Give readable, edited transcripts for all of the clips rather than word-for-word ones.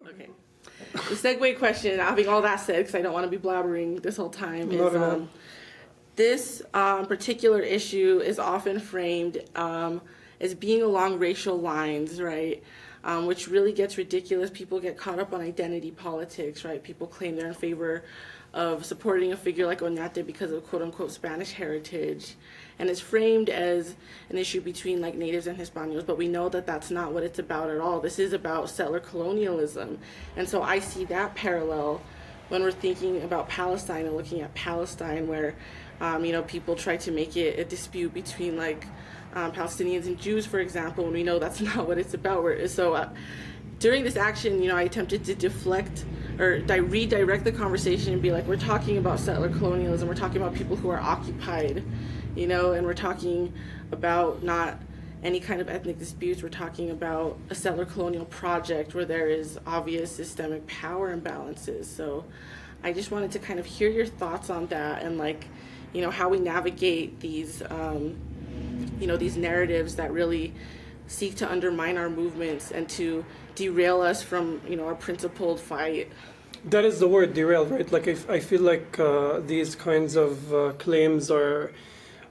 Okay. The segue question, having all that said, because I don't want to be blabbering this whole time, is this particular issue is often framed as being along racial lines, right? Which really gets ridiculous. People get caught up on identity politics, right? People claim they're in favor of supporting a figure like Oñate because of quote-unquote Spanish heritage. And it's framed as an issue between like natives and Hispanos, but we know that that's not what it's about at all. This is about settler colonialism. And so I see that parallel when we're thinking about Palestine and looking at Palestine, where people try to make it a dispute between like Palestinians and Jews, for example, and we know that's not what it's about. During this action, I attempted to deflect or redirect the conversation and be like, we're talking about settler colonialism, we're talking about people who are occupied, and we're talking about not any kind of ethnic disputes. We're talking about a settler colonial project where there is obvious systemic power imbalances. So I just wanted to kind of hear your thoughts on that and how we navigate these these narratives that really seek to undermine our movements and to derail us from our principled fight. That is the word, derail, right? Like I feel like these kinds of claims are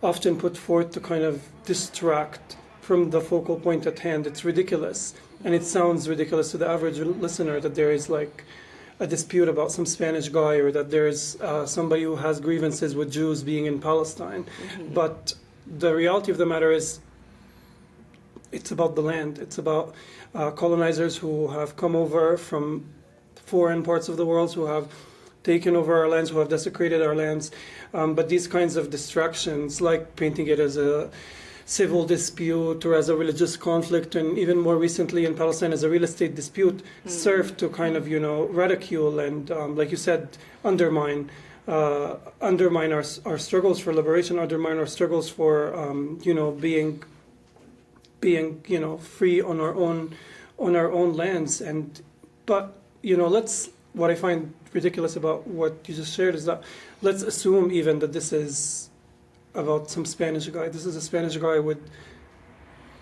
often put forth to kind of distract from the focal point at hand. It's ridiculous, and it sounds ridiculous to the average listener that there is like a dispute about some Spanish guy, or that there's somebody who has grievances with Jews being in Palestine. Mm-hmm. But the reality of the matter is, it's about the land. It's about colonizers who have come over from foreign parts of the world, who have taken over our lands, who have desecrated our lands. But these kinds of distractions, like painting it as a civil dispute or as a religious conflict, and even more recently in Palestine as a real estate dispute, serve to kind of, ridicule and, like you said, undermine our struggles for liberation, undermine our struggles for, being free on our own lands. But what I find ridiculous about what you just shared is that let's assume even that this is about some Spanish guy. This is a Spanish guy with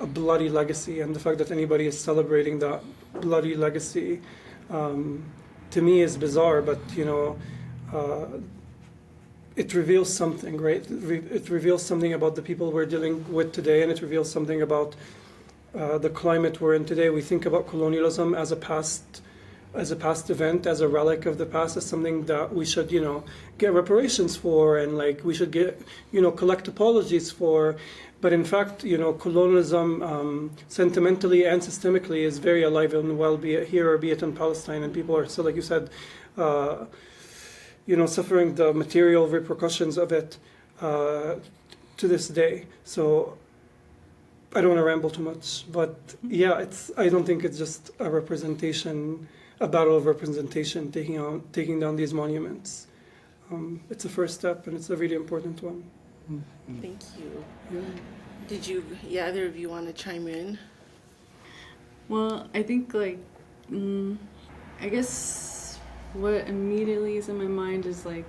a bloody legacy, and the fact that anybody is celebrating that bloody legacy to me is bizarre. But it reveals something, right? It reveals something about the people we're dealing with today, and it reveals something about the climate we're in today. We think about colonialism as a past event, as a relic of the past, as something that we should, get reparations for, and we should get, collect apologies for. But in fact, colonialism, sentimentally and systemically, is very alive and well, be it here or be it in Palestine, and people are still, like you said, suffering the material repercussions of it to this day. So I don't want to ramble too much, but yeah, I don't think it's just a battle of representation, taking down these monuments. It's a first step, and it's a really important one. Thank you. Yeah. Either of you want to chime in? Well, I think I guess what immediately is in my mind is I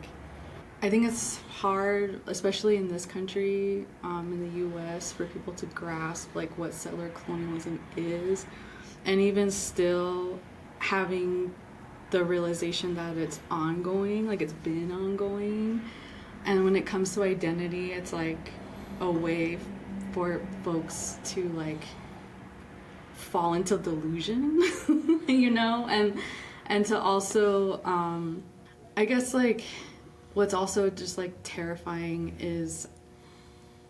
think it's hard, especially in this country, in the U.S., for people to grasp what settler colonialism is, and even still having the realization that it's ongoing, it's been ongoing. And when it comes to identity, it's a way for folks to fall into delusion, and to also I guess what's also just terrifying is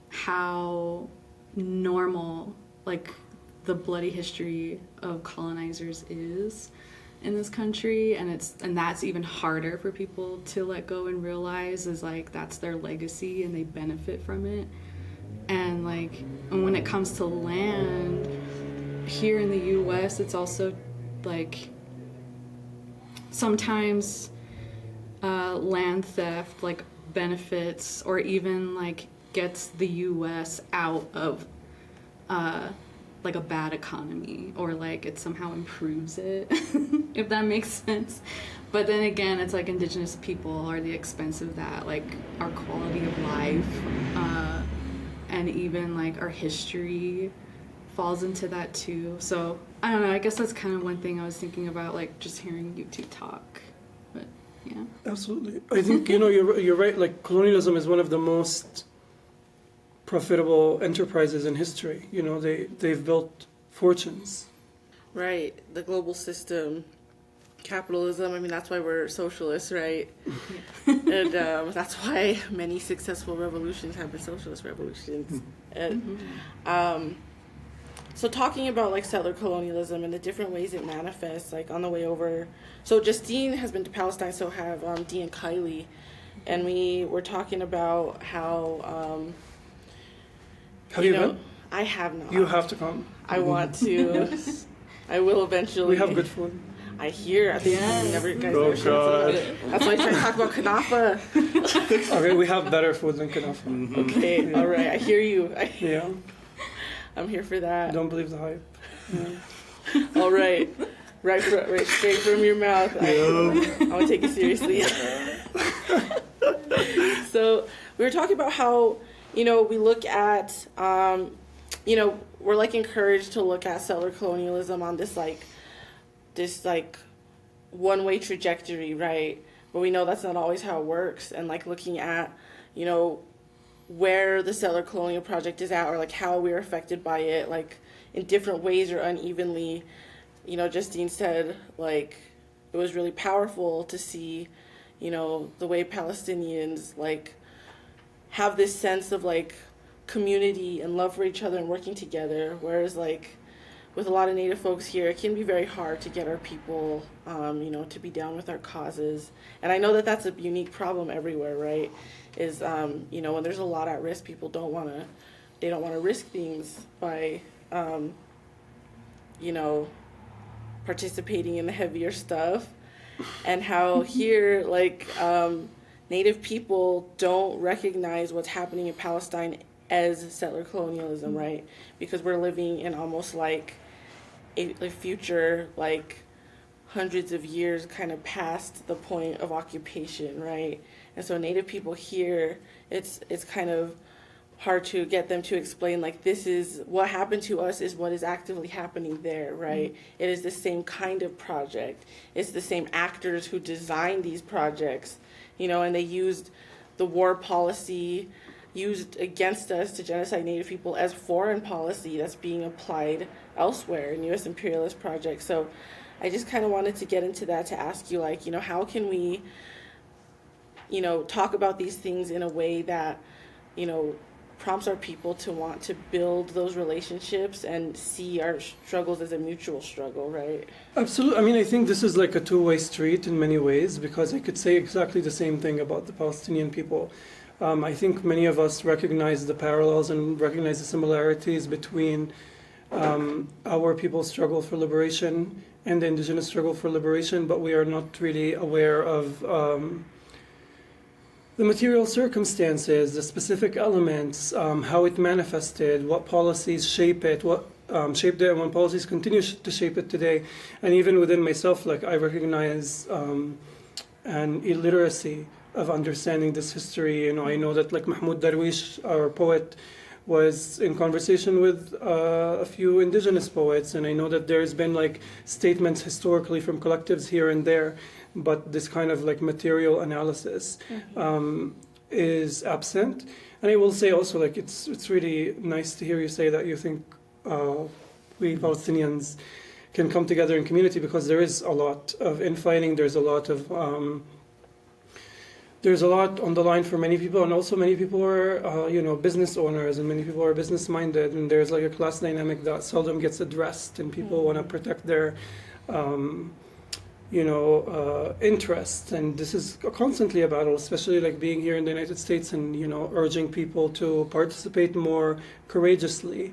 how normal the bloody history of colonizers is in this country, and that's even harder for people to let go and realize is that's their legacy and they benefit from it. And when it comes to land here in the US, it's also sometimes land theft benefits or even gets the US out of a bad economy, or it somehow improves it, if that makes sense. But then again, it's indigenous people are the expense of that, our quality of life, and even our history falls into that too. So I don't know. I guess that's kind of one thing I was thinking about, like just hearing you two talk. But yeah. Absolutely. I think, you're right. Like, colonialism is one of the most profitable enterprises in history. They've built fortunes. Right. The global system, capitalism. I mean, that's why we're socialists, right? And that's why many successful revolutions have been socialist revolutions. And so talking about like settler colonialism and the different ways it manifests, like on the way over. So Justine has been to Palestine, so have Dee and Kiley. And we were talking about how... Have you been? I have not. You have to come. I want to. I will eventually. We have good food. I hear. I think Yes. you never shared about it. That's why I try to talk about kanafa. Okay, we have better food than kanafa. Okay, all right. I hear you. Yeah. I'm here for that. Don't believe the hype. Yeah. All right. Right straight from your mouth. I'm going to take it seriously. So we were talking about how, we look at, we're like encouraged to look at settler colonialism on this one-way trajectory, right? But we know that's not always how it works. And like looking at, where the settler colonial project is at, or like how we're affected by it, like in different ways or unevenly. Justine said like it was really powerful to see, the way Palestinians like have this sense of like community and love for each other and working together, whereas like with a lot of Native folks here, it can be very hard to get our people, to be down with our causes. And I know that that's a unique problem everywhere, right? Is, when there's a lot at risk, people don't want to risk things by, participating in the heavier stuff. And how here, like, Native people don't recognize what's happening in Palestine as settler colonialism, right? Because we're living in almost like a future, like hundreds of years kind of past the point of occupation, right? And so Native people here, it's kind of hard to get them to explain, like, this is what happened to us is what is actively happening there, right? It is the same kind of project. It's the same actors who designed these projects, and they used the war policy used against us to genocide Native people as foreign policy that's being applied elsewhere in U.S. imperialist projects. So I just kind of wanted to get into that to ask you, like, how can we, talk about these things in a way that, prompts our people to want to build those relationships and see our struggles as a mutual struggle, right? Absolutely. I mean, I think this is like a two-way street in many ways, because I could say exactly the same thing about the Palestinian people. I think many of us recognize the parallels and recognize the similarities between our people's struggle for liberation and the indigenous struggle for liberation, but we are not really aware of the material circumstances, the specific elements, how it manifested, what policies shape it, what shaped it, and what policies continue to shape it today. And even within myself, like, I recognize an illiteracy of understanding this history. I know that, like, Mahmoud Darwish, our poet, was in conversation with a few indigenous poets, and I know that there's been like statements historically from collectives here and there, but this kind of like material analysis is absent. And I will say also, like, it's really nice to hear you say that you think we Palestinians can come together in community, because there is a lot of infighting, there's a lot on the line for many people, and also many people are, business owners, and many people are business-minded, and there's like a class dynamic that seldom gets addressed, and people want to protect their, interests, and this is constantly a battle, especially like being here in the United States and, urging people to participate more courageously,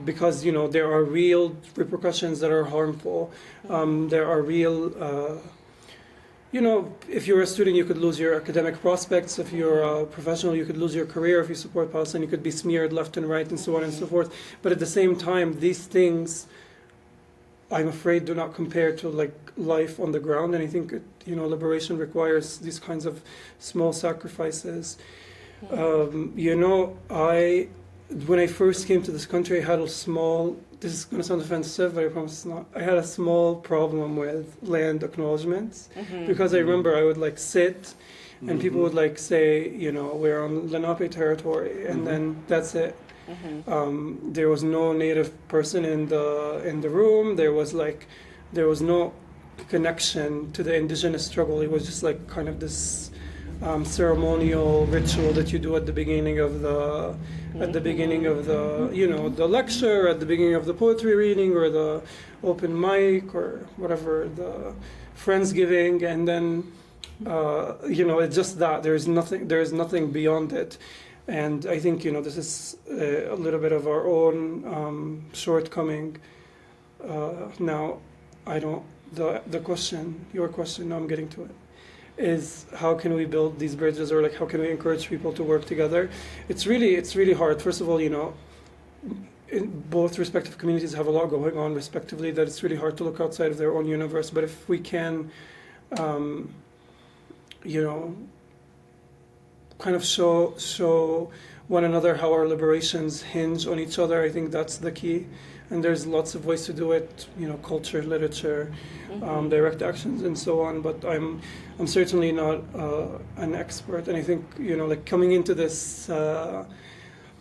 because, there are real repercussions that are harmful. There are real... if you're a student, you could lose your academic prospects. If you're a professional, you could lose your career. If you support Palestine, you could be smeared left and right, and so on and so forth. But at the same time, these things, I'm afraid, do not compare to like life on the ground. And I think, liberation requires these kinds of small sacrifices. I when I first came to this country, I had a small, this is going to sound offensive, but I promise it's not. I had a small problem with land acknowledgements because I remember I would like sit and people would like say, you know, we're on Lenape territory, and then that's it. There was no native person in the room. There was no connection to the indigenous struggle. It was just like kind of this ceremonial ritual that you do at the beginning of the you know, the lecture, at the beginning of the poetry reading or the open mic or whatever, the friendsgiving, and then you know, it's just that there's nothing beyond it. And I think, you know, this is a little bit of our own shortcoming. Now, the question, your question, now I'm getting to it, is how can we build these bridges, or like how can we encourage people to work together? It's really hard. First of all, you know, both respective communities have a lot going on respectively, that it's really hard to look outside of their own universe. But if we can, you know, kind of show one another how our liberations hinge on each other, I think that's the key. And there's lots of ways to do it, you know, culture, literature, direct actions, and so on. But I'm certainly not an expert. And I think, you know, like coming into this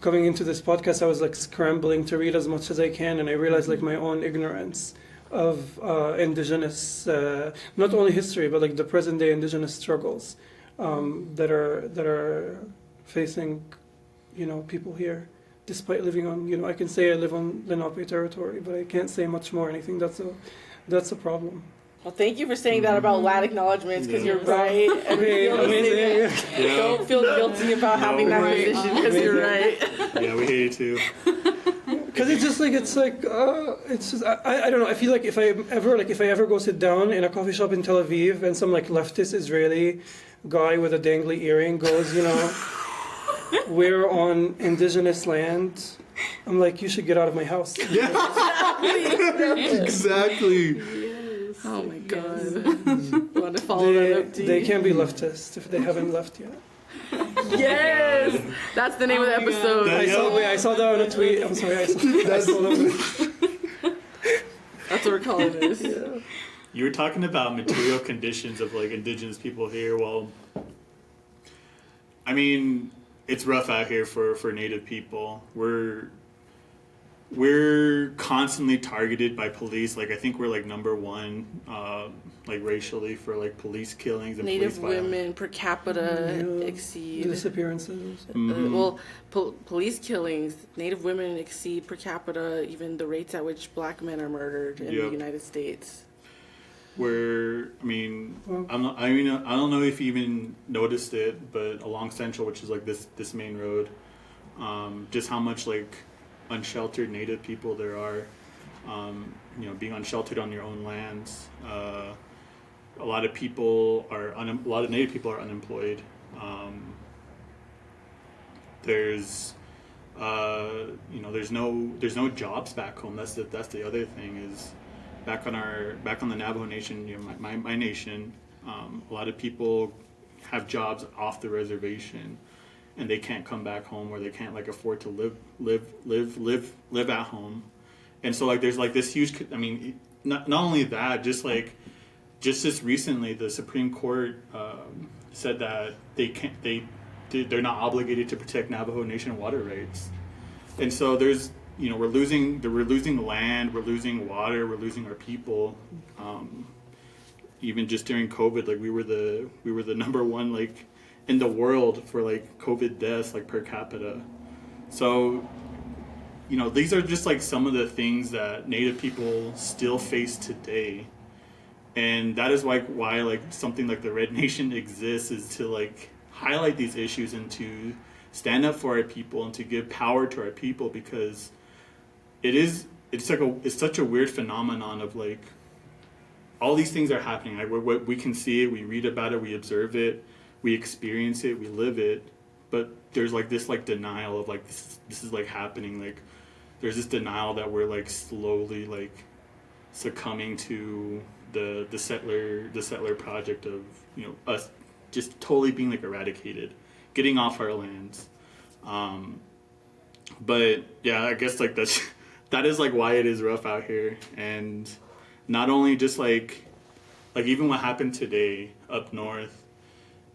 podcast, I was like scrambling to read as much as I can, and I realized like my own ignorance of indigenous, not only history, but like the present day indigenous struggles that are facing, you know, people here. Despite living on, you know, I can say I live on Lenape territory, but I can't say much more. And I think that's a problem. Well, thank you for saying that about land acknowledgements, because you're right. And don't feel guilty about having that position, because you're right. Yeah, we hate it too. Because it's just like I don't know. I feel like if I ever go sit down in a coffee shop in Tel Aviv and some like leftist Israeli guy with a dangly earring goes, you know, we're on indigenous land, I'm like, you should get out of my house. Exactly. Yes. Oh my God. Yes. Want to follow that up, D? They can be leftist if they haven't left yet. Yes, that's the name of the Oh my episode. God. I saw that on a tweet. I'm sorry. I saw that. That's what we're calling this. Yeah. You were talking about material conditions of like indigenous people here. Well, I mean, it's rough out here for Native people. We're constantly targeted by police. Like I think we're like number one, like racially, for like police killings and Native police violence. women per capita exceed. Disappearances. Well, police killings, Native women exceed per capita even the rates at which Black men are murdered in the United States. Where, I mean, I don't know if you even noticed it, but along Central, which is like this main road, just how much like unsheltered Native people there are, you know, being unsheltered on your own lands. A lot of Native people are unemployed. There's you know, there's no jobs back home. That's the other thing is. Back on the Navajo Nation, you know, my nation, a lot of people have jobs off the reservation, and they can't come back home, or they can't like afford to live at home, and so like there's like this huge. I mean, not only that, just this recently, the Supreme Court said that they're not obligated to protect Navajo Nation water rights, and so there's. You know, we're losing land, we're losing water, we're losing our people. Even just during COVID, like we were the number one like in the world for like COVID deaths like per capita. So, you know, these are just like some of the things that Native people still face today, and that is why like something like the Red Nation exists, is to like highlight these issues and to stand up for our people and to give power to our people, because it's such a weird phenomenon of like all these things are happening. Like we can see it, we read about it, we observe it, we experience it, we live it, but there's like this like denial of like this is like happening. Like there's this denial that we're like slowly like succumbing to the settler project of, you know, us just totally being like eradicated, getting off our lands. But yeah, I guess like that is like why it is rough out here. And not only just like even what happened today up north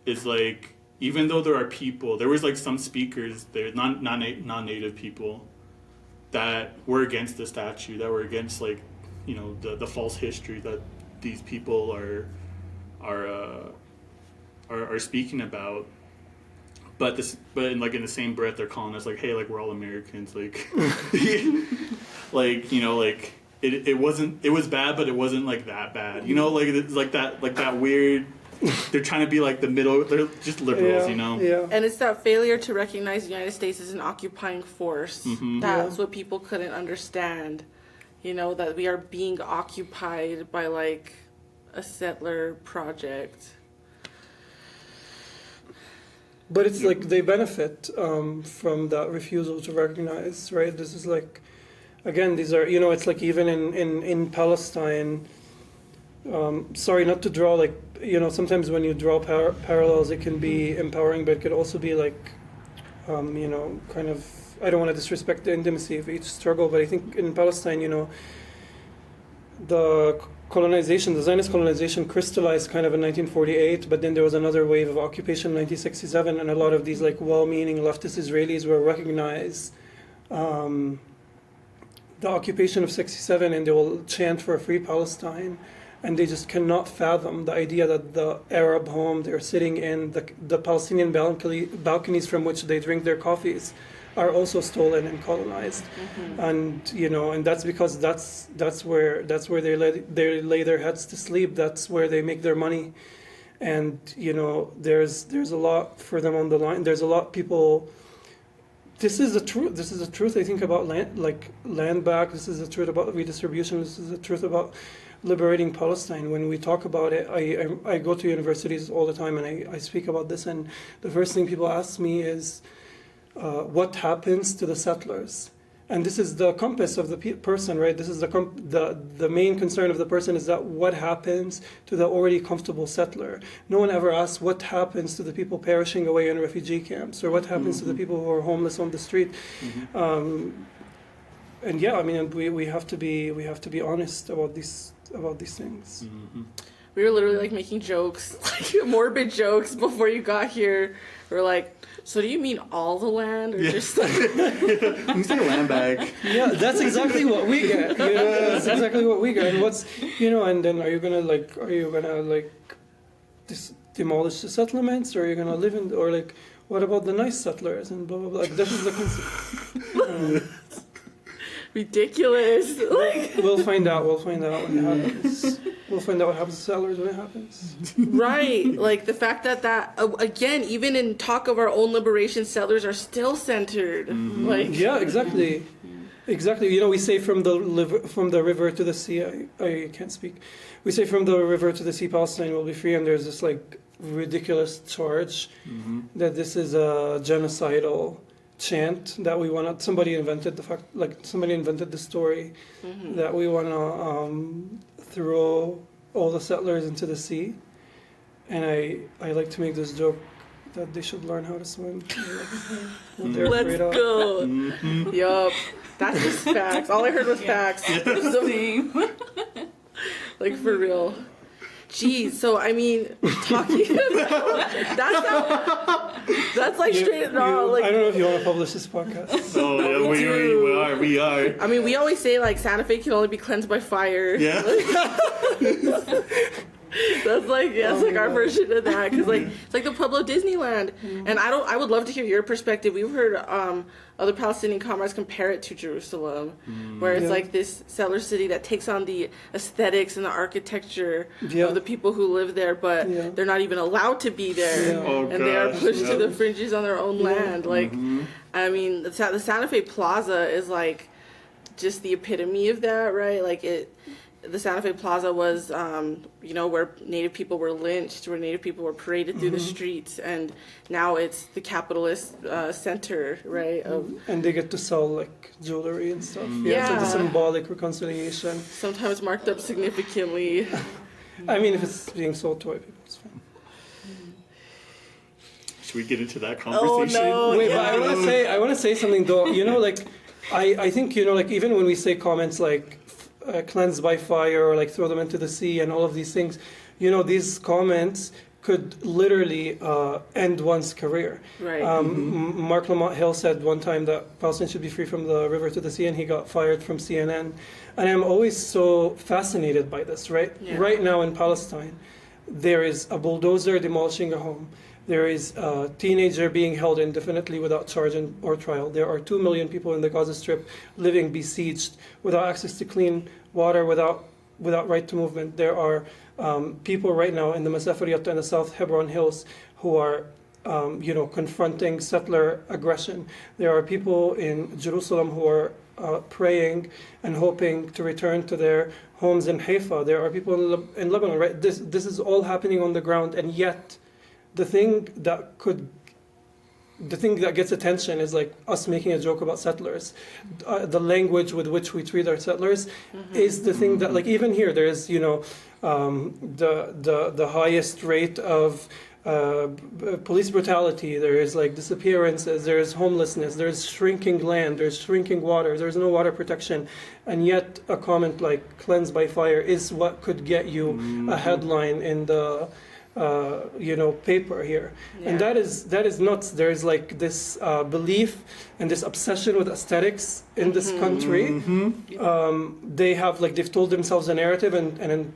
is like, even though there are people, there was like some speakers there, non-native people that were against the statue, that were against like, you know, the false history that these people are speaking about. But in the same breath, they're calling us like, hey, like we're all Americans, like, like, you know, like it was bad, but it wasn't like that bad, you know, like it's like that weird. They're trying to be like the middle. They're just liberals, you know. Yeah. And it's that failure to recognize the United States as an occupying force. Mm-hmm. That's what people couldn't understand. You know, that we are being occupied by like a settler project. But it's like they benefit from that refusal to recognize, right? This is like, again, these are, you know, it's like even in Palestine, sorry, not to draw like, you know, sometimes when you draw parallels, it can be empowering, but it could also be like, you know, kind of, I don't want to disrespect the intimacy of each struggle, but I think in Palestine, you know, the Zionist colonization crystallized kind of in 1948, but then there was another wave of occupation in 1967, and a lot of these like well-meaning leftist Israelis will recognize the occupation of 67, and they will chant for a free Palestine, and they just cannot fathom the idea that the Arab home they're sitting in, the Palestinian balconies from which they drink their coffees, are also stolen and colonized. Mm-hmm. And you know, and that's because that's where they lay their heads to sleep. That's where they make their money. And you know, there's a lot for them on the line. There's a lot people. This is the truth. This is the truth. I think about land back. This is the truth about redistribution. This is the truth about liberating Palestine. When we talk about it, I go to universities all the time and I speak about this. And the first thing people ask me is, what happens to the settlers? And this is the compass of the person, right? This is the main concern of the person, is that what happens to the already comfortable settler. No one ever asks what happens to the people perishing away in refugee camps, or what happens to the people who are homeless on the street. And yeah, I mean, we have to be honest about these things. We were literally like making jokes, like morbid jokes before you got here. We're like, so do you mean all the land, or just like you say land back? Yeah, that's exactly what we get. You know, that's exactly what we get. And what's, you know, and then are you gonna demolish the settlements, or are you gonna live in, or like, what about the nice settlers and blah blah blah? Like, this is the concept. Ridiculous. Like, we'll find out when it happens. We'll find out what happens to settlers when it happens. Right. Like the fact that again, even in talk of our own liberation, settlers are still centered. Like, yeah, exactly. Exactly. You know, we say from the river to the sea. I can't speak. We say from the river to the sea, Palestine will be free, and there's this like ridiculous charge that this is a genocidal chant that we want to. Somebody invented the story that we want to throw all the settlers into the sea. And I like to make this joke that they should learn how to swim. let's go. Yup. That's just facts. All I heard was facts. Same. Like, for real. Jeez, so I mean, talking about that's like straight no, like, I don't know if you want to publish this podcast. Oh, yeah, we are. I mean, we always say like Santa Fe can only be cleansed by fire. Yeah. That's like, yeah, it's like our version of that, because like it's like the Pueblo Disneyland. And I would love to hear your perspective. We've heard other Palestinian comrades compare it to Jerusalem, where it's like this settler city that takes on the aesthetics and the architecture of the people who live there, but they're not even allowed to be there, and they are pushed to the fringes on their own land. Like, I mean, the Santa Fe Plaza is like just the epitome of that, right? Like the Santa Fe Plaza was, you know, where Native people were lynched, where Native people were paraded through the streets, and now it's the capitalist center, right? And they get to sell like jewelry and stuff. Yeah. It's like a symbolic reconciliation. Sometimes marked up significantly. I mean, if it's being sold to white people, it's fine. Should we get into that conversation? Oh, no. Wait, but I want to say something though. You know, like I think, you know, like even when we say comments like cleanse by fire or like throw them into the sea and all of these things, you know, these comments could literally end one's career. Right. Mark Lamont Hill said one time that Palestine should be free from the river to the sea, and he got fired from CNN. And I'm always so fascinated by this, right? Yeah. Right now in Palestine, there is a bulldozer demolishing a home. There is a teenager being held indefinitely without charge or trial. There are 2 million people in the Gaza Strip living besieged, without access to clean water, without right to movement. There are people right now in the Masafariyat and the South Hebron Hills who are, you know, confronting settler aggression. There are people in Jerusalem who are praying and hoping to return to their homes in Haifa. There are people in Lebanon, right? This is all happening on the ground, and yet the thing that gets attention is like us making a joke about settlers. The language with which we treat our settlers is the thing that, like, even here there is, you know, the highest rate of police brutality. There is like disappearances. There is homelessness. There is shrinking land. There's shrinking water. There's no water protection, and yet a comment like "cleanse by fire" is what could get you a headline in the you know, paper here. Yeah. And that is nuts. There is like this belief and this obsession with aesthetics in this country. They have like, they've told themselves a narrative, and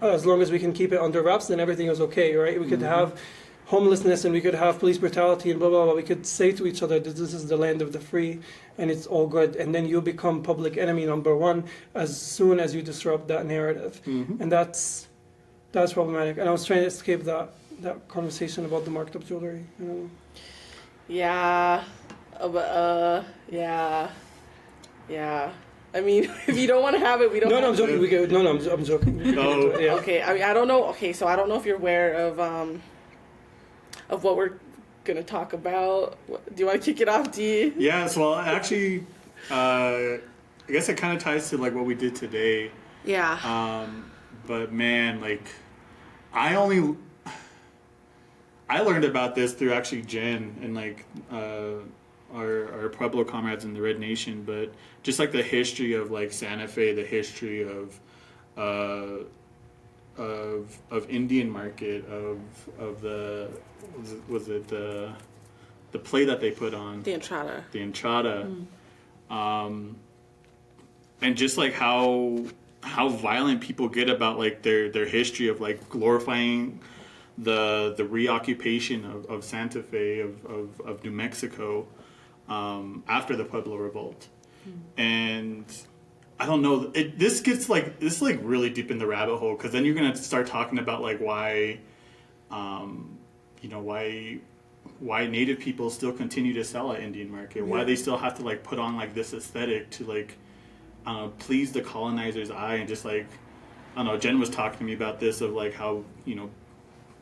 as long as we can keep it under wraps, then everything is okay, right? We could have homelessness and we could have police brutality and blah, blah, blah. We could say to each other that this is the land of the free and it's all good. And then you become public enemy number one as soon as you disrupt that narrative. And that's problematic. And I was trying to escape that conversation about the marked up jewelry. You know? Yeah. Yeah. I mean, if you don't want to have it, we don't. No, I'm joking. I'm joking. No. Yeah. Okay. I mean, I don't know. Okay, so I don't know if you're aware of what we're gonna talk about. Do you want to kick it off, D? Yes. Well, actually, I guess it kind of ties to like what we did today. Yeah. But man, like, I learned about this through actually Jen and like our Pueblo comrades in the Red Nation, but just like the history of like Santa Fe, the history of Indian market, of the was it the play that they put on The Entrada. And just like how violent people get about like their history of like glorifying the reoccupation of Santa Fe of New Mexico after the Pueblo Revolt. And I don't know, this gets like really deep in the rabbit hole, because then you're gonna start talking about like why why Native people still continue to sell at Indian market, why they still have to like put on like this aesthetic to like please the colonizer's eye, and just like, I don't know, Jen was talking to me about this, of like how, you know,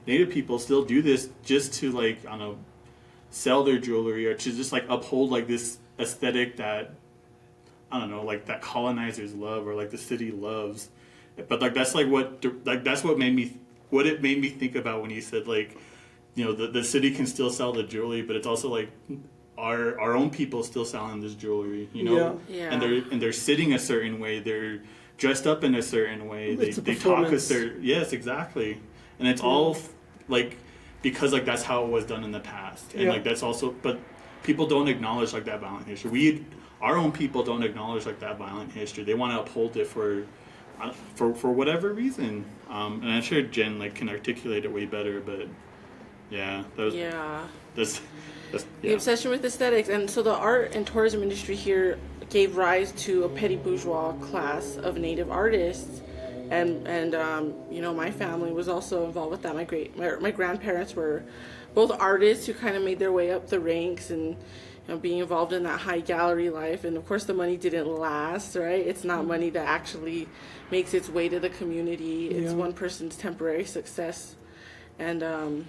Native people still do this just to like, I don't know, sell their jewelry, or to just like uphold like this aesthetic that, I don't know, like that colonizers love, or like the city loves. But like that's like that's what made me think about when you said like, you know, the city can still sell the jewelry, but it's also like our own people still selling this jewelry, you know. Yeah. And they're sitting a certain way, they're dressed up in a certain way, they talk a certain, yes, exactly. And it's all like because like that's how it was done in the past, and like that's also, but people don't acknowledge like that violent history. Our own people don't acknowledge like that violent history. They want to uphold it for whatever reason. And I'm sure Jen like can articulate it way better, but yeah, the obsession with aesthetics. And so the art and tourism industry here gave rise to a petty bourgeois class of Native artists, and you know, my family was also involved with that. My grandparents were both artists who kind of made their way up the ranks, and you know, being involved in that high gallery life. And of course the money didn't last, right? It's not money that actually makes its way to the community. It's one person's temporary success. And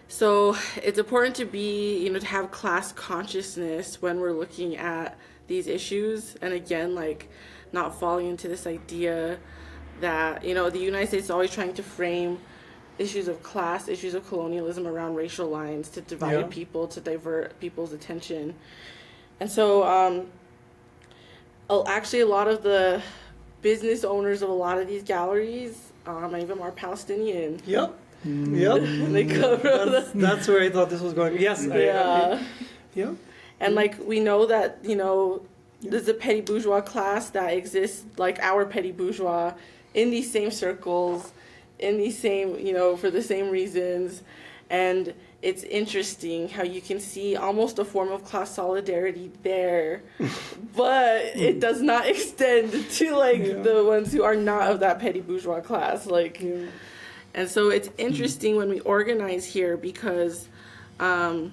so it's important to be, you know, to have class consciousness when we're looking at these issues. And again, like, not falling into this idea that, you know, the United States is always trying to frame issues of class, issues of colonialism around racial lines to divide people, to divert people's attention. And so actually a lot of the business owners of a lot of these galleries, many of them are Palestinian. Yep. They come from that's where I thought this was going. Yes. Yeah. And like we know that, you know, there's a petty bourgeois class that exists, like our petty bourgeois, in these same circles, in these same, you know, for the same reasons. And it's interesting how you can see almost a form of class solidarity there, but it does not extend to like the ones who are not of that petty bourgeois class. Like, and so it's interesting when we organize here because, you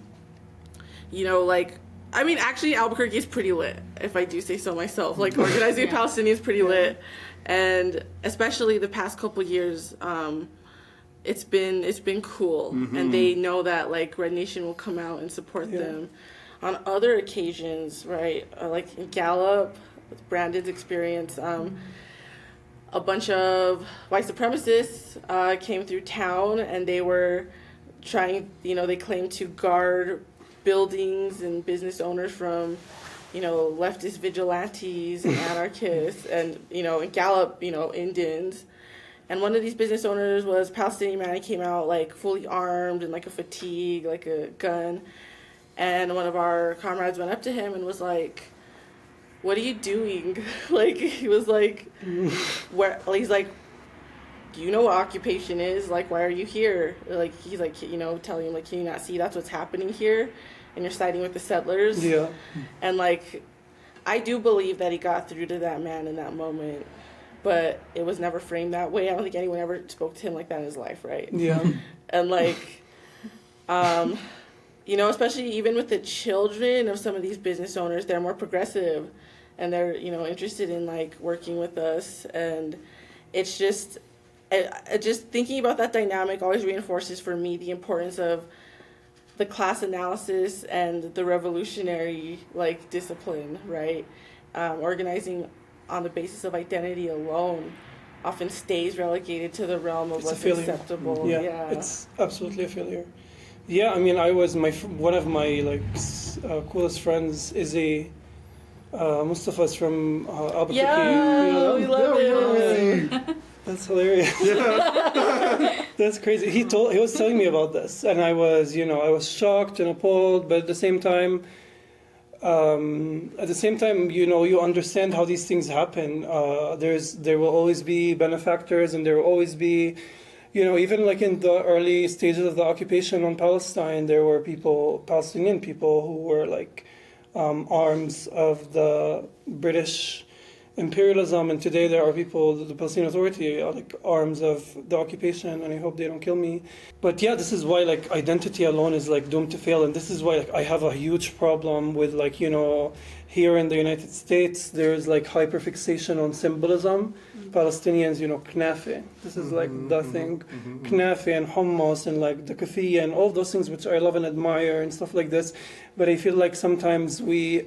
know, like, I mean, actually, Albuquerque is pretty lit, if I do say so myself. Like, organizing Palestinians is pretty lit. And especially the past couple years, it's been cool. And they know that, like, Red Nation will come out and support them. On other occasions, right, like in Gallup, with Brandon's experience, a bunch of white supremacists came through town, and they were trying, you know, they claimed to guard buildings and business owners from, you know, leftist vigilantes and anarchists, and, you know, in Gallup, you know, Indians. And one of these business owners was a Palestinian man. He came out, like, fully armed and, like, a fatigue, like a gun. And one of our comrades went up to him and was like, "What are you doing?" Like, he was like, "Where?" He's like, "Do you know what occupation is? Like, why are you here?" Like, he's like, you know, telling him, like, "Can you not see that's what's happening here? And you're siding with the settlers." Yeah. And, like, I do believe that he got through to that man in that moment, but it was never framed that way. I don't think anyone ever spoke to him like that in his life, right? Yeah. And, like, you know, especially even with the children of some of these business owners, they're more progressive, and they're, you know, interested in, like, working with us. And it's just, just thinking about that dynamic always reinforces for me the importance of the class analysis and the revolutionary, like, discipline, right? Organizing on the basis of identity alone often stays relegated to the realm of what's acceptable. Yeah, it's absolutely a failure. Yeah, I mean, I was one of my, like, coolest friends is Mustafa's from Albuquerque. Yeah, you know, we love him. That's hilarious. That's crazy. He was telling me about this, and I was shocked and appalled, but at the same time, you know, you understand how these things happen. There will always be benefactors, and there will always be, you know, even like in the early stages of the occupation on Palestine, there were Palestinian people who were like arms of the British imperialism, and today there are people, the Palestinian Authority, are like arms of the occupation, and I hope they don't kill me. But yeah, this is why, like, identity alone is, like, doomed to fail, and this is why, like, I have a huge problem with, like, you know, here in the United States, there's, like, hyperfixation on symbolism. Palestinians, you know, knafe, this is, like, the thing. Knafe and hummus and, like, the kafiyya and all those things which I love and admire and stuff like this. But I feel like sometimes we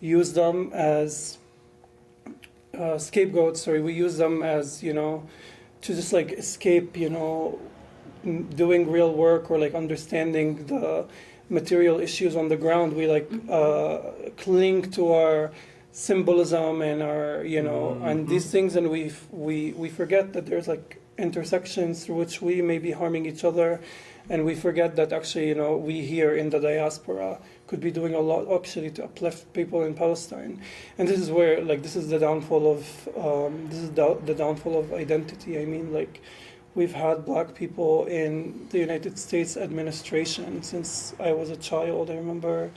use them as scapegoats. We use them as, you know, to just, like, escape, you know, doing real work or, like, understanding the material issues on the ground. We, like, cling to our symbolism and our, you know, and these things, and we forget that there's, like, intersections through which we may be harming each other, and we forget that actually, you know, we here in the diaspora could be doing a lot actually to uplift people in Palestine. And this is where, like, this is the downfall of the downfall of identity. I mean, like, we've had black people in the United States administration since I was a child. I remember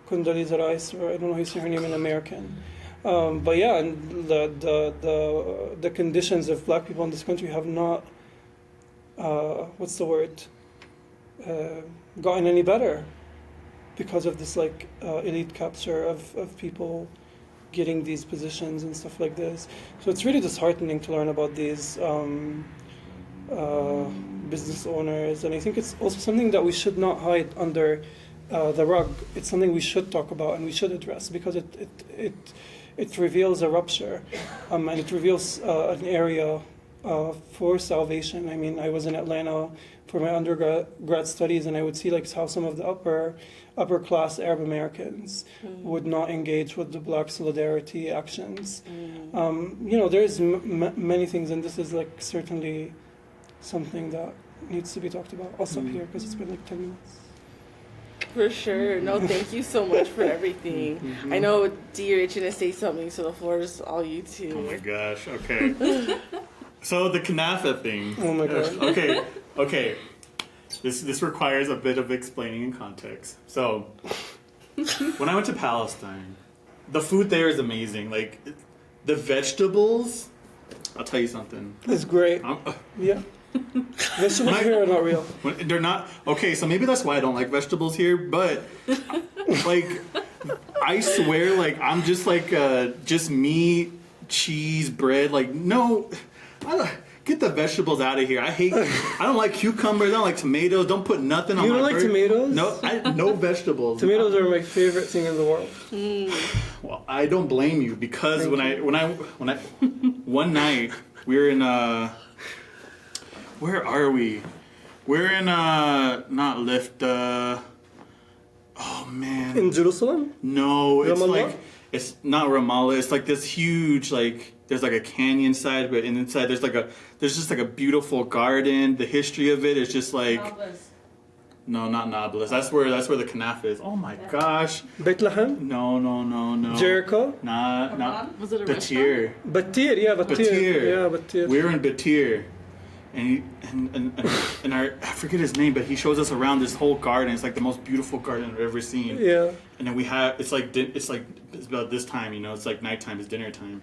Condoleezza Rice, or I don't know how you say her name in American. But yeah, and the conditions of black people in this country have not, gotten any better because of this, like, elite capture of people getting these positions and stuff like this. So it's really disheartening to learn about these business owners, and I think it's also something that we should not hide under the rug. It's something we should talk about and we should address, because it reveals a rupture, and it reveals an area for salvation. I mean, I was in Atlanta for my undergrad studies, and I would see like how some of the upper class Arab Americans would not engage with the Black solidarity actions. There's many things, and this is like certainly something that needs to be talked about. I'll stop here because it's been like 10 minutes. For sure. No, thank you so much for everything. I know D, you're itching to say something, so the floor is all you two. Oh my gosh. Okay. So the kanafa thing. Oh my god. Okay. This requires a bit of explaining in context. So, when I went to Palestine, the food there is amazing. Like, the vegetables, I'll tell you something. It's great. Yeah. Vegetables here are not real. They're not. Okay, so maybe that's why I don't like vegetables here, but, like, I swear, like, I'm just like, just meat, cheese, bread. Like, no, get the vegetables out of here. I don't like cucumbers. I don't like tomatoes. Don't put nothing on my You don't like burger. tomatoes? No vegetables. Tomatoes are my favorite thing in the world. Well, I don't blame you because when I one night we were in where are we? We're in not Lift. Oh man. In Jerusalem? No, it's Ramallah? like it's not Ramallah. It's like this huge like. There's like a canyon side, but inside there's just like a beautiful garden. The history of it is just like no, not Nablus. That's where the kanafa is. Oh my gosh. Bethlehem? No. Jericho? Not Was it a Batir. Batir, yeah, Batir. Yeah, Batir. We're in Batir, and I forget his name, but he shows us around this whole garden. It's like the most beautiful garden I've ever seen. Yeah. And then we have it's about this time, it's like nighttime, it's dinner time.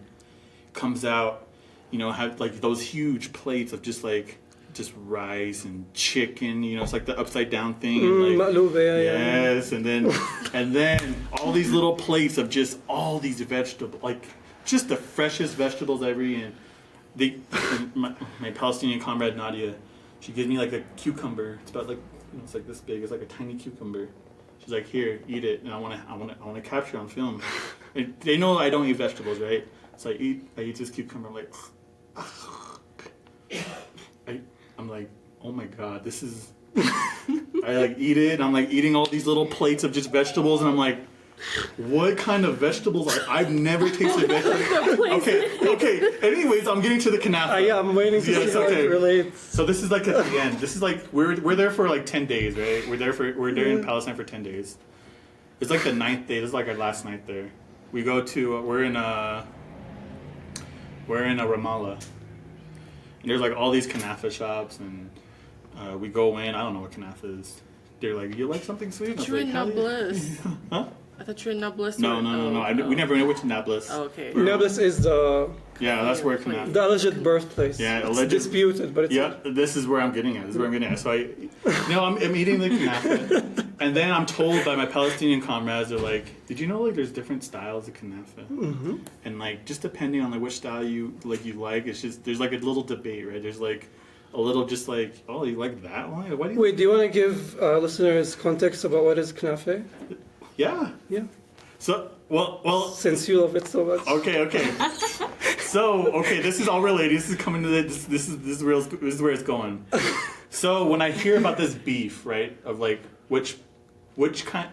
Comes out, have like those huge plates of just rice and chicken, it's like the upside down thing. Ma'louba, yes, and then all these little plates of just all these vegetables, like just the freshest vegetables I've ever eaten. My Palestinian comrade Nadia, she gives me like a cucumber. It's about like it's like this big. It's like a tiny cucumber. She's like, "Here, eat it," and I want to capture on film. And they know I don't eat vegetables, right? So I eat this cucumber. I'm like, I'm like, oh my god, this is. I like eat it. And I'm like eating all these little plates of just vegetables, and I'm like, what kind of vegetables are? I've never tasted vegetables. Okay. Anyways, I'm getting to the kanafa. Yeah, I'm waiting to see how it relates. So this is like at the end. This is like we're there for like 10 days, right? We're there in Palestine for 10 days. It's like the 9th day. This is like our last night there. We go to we're in a Ramallah, and there's like all these kanafa shops, and we go in. I don't know what kanafa is. They're like, you like something sweet? But you're in Nablus. Huh? I thought you were in Nablus. No. We never went to Nablus. Oh, okay. Nablus is that's where kanafa. the alleged birthplace. Yeah, it's alleged. Disputed, but it's this is where I'm getting at. So I'm eating the kanafa, and then I'm told by my Palestinian comrades, they're like, "Did you know like there's different styles of kanafa?" Mm-hmm. And like just depending on like which style you like, it's just there's like a little debate, right? There's like a little just like, oh, you like that one? What do you? Wait, do you want to give listeners context about what is kanafa? Yeah. So well. Since you love it so much. Okay. So this is all related. This is coming to this is where it's going. So when I hear about this beef, right, of like which kind,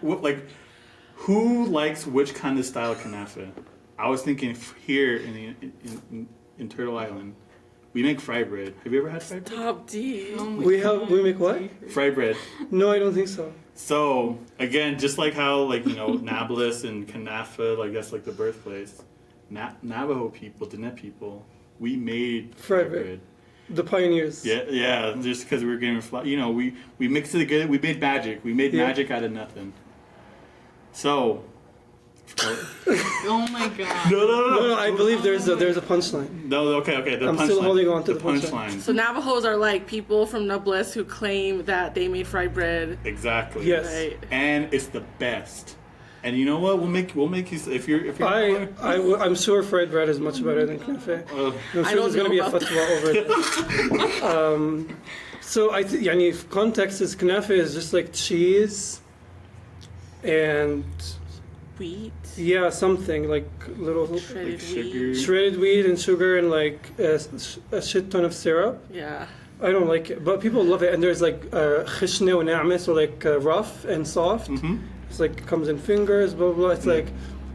who likes which kind of style kanafa? I was thinking here in Turtle Island, we make fry bread. Have you ever had fry bread? Top D. We make what? Fry bread. No, I don't think so. So again, just like how Nablus and kanafa, like that's like the birthplace. Navajo people, Diné people, we made fry bread. The pioneers. Yeah. Just because we were getting, we mixed it together. We made magic. We made magic out of nothing. So. Oh my god. No. I believe there's a punchline. No. Okay. I'm still holding on to the punchline. So Navajos are like people from Nablus who claim that they made fried bread. Exactly. Yes. Right. And it's the best. And you know what? We'll make you if you're. I'm sure fried bread is much better than kanafa. I'm sure there's going to be a fatwa over it. So if context is kanafa is just like cheese and Wheat. Yeah, something like little Shredded sugar. wheat. shredded wheat and sugar and like a shit ton of syrup. Yeah. I don't like it, but people love it. And there's like khishne wa na'me, so like rough and soft. Mm-hmm. It's like it comes in fingers, blah blah blah. It's like,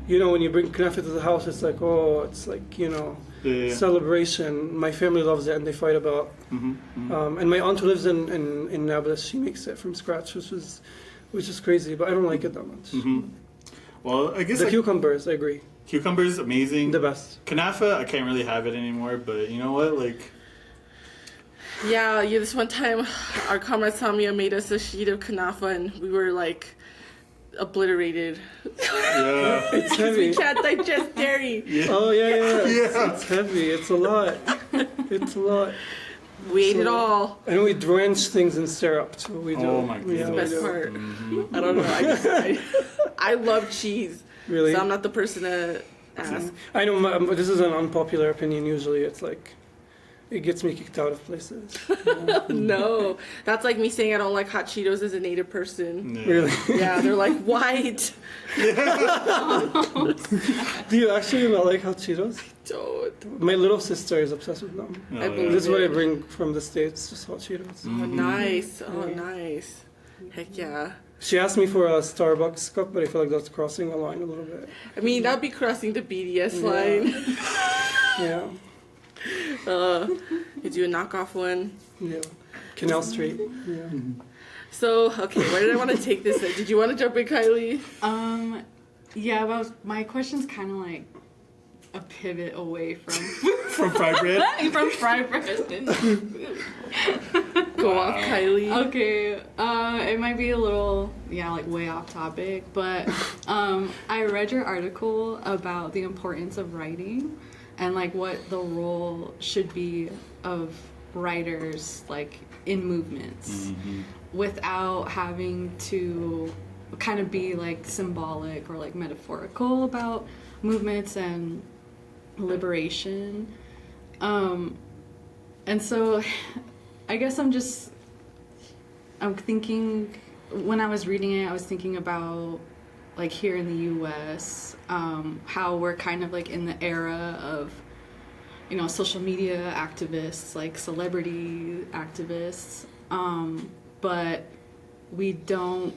you know, when you bring knafa to the house, it's like, oh, it's like, you know, Yeah. celebration. My family loves it, and they fight about. Mm-hmm. Mm-hmm. And my aunt who lives in Nablus, she makes it from scratch, which is crazy, but I don't like it that much. Mm-hmm. Well, I guess The like, cucumbers, I agree, cucumbers, amazing. the best. Kanafa, I can't really have it anymore, but you know what? Like, Yeah, this one time, our comrade Samia made us a sheet of kanafa, and we were like obliterated. yeah. It's We heavy. can't digest dairy. Oh yeah. Yeah. It's heavy. It's a lot. It's a lot. We ate it all. And we drench things in syrup too. We do. Oh my Yeah, goodness. we Best do. part. Mm-hmm. I don't know. I love cheese. Really? So I'm not the person to ask. I know. This is an unpopular opinion. Usually, it's like it gets me kicked out of places. No, that's like me saying I don't like hot Cheetos as a Native person. Yeah. Really? Yeah, they're like white. Do you actually not like hot Cheetos? Don't. My little sister is obsessed with them. Oh, I yeah. believe This is what I it. bring from the States, just hot Cheetos. Oh, Mhm. nice. Oh, Yeah. nice. Heck yeah. She asked me for a Starbucks cup, but I feel like that's crossing a line a little bit. I mean, that'd be crossing the BDS Yeah. line. Yeah. You do a knockoff one. Yeah. Canal Street. Yeah. So, okay, where did I want to take this? Did you want to jump in, Kylie? Yeah, but my question's kind of like a pivot away from From fried bread? from fried bread and food. Go off, Kylie. Okay, it might be a little, like way off topic, but I read your article about the importance of writing and like what the role should be of writers like in movements without having to kind of be like symbolic or like metaphorical about movements and liberation. And so I guess I'm thinking, when I was reading it, I was thinking about like here in the US, how we're kind of like in the era of, social media activists, like celebrity activists, but we don't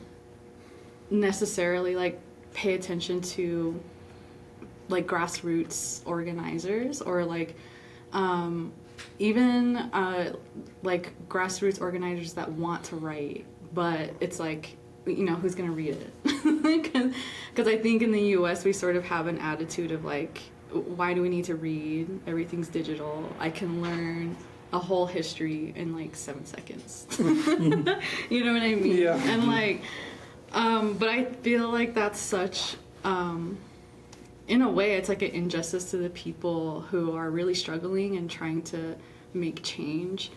necessarily like pay attention to like grassroots organizers or like even like grassroots organizers that want to write, but it's like, who's gonna read it? Because I think in the US we sort of have an attitude of like, why do we need to read? Everything's digital. I can learn a whole history in like 7 seconds. You know what I mean? Yeah. And like, but I feel like that's such, in a way, it's like an injustice to the people who are really struggling and trying to make change.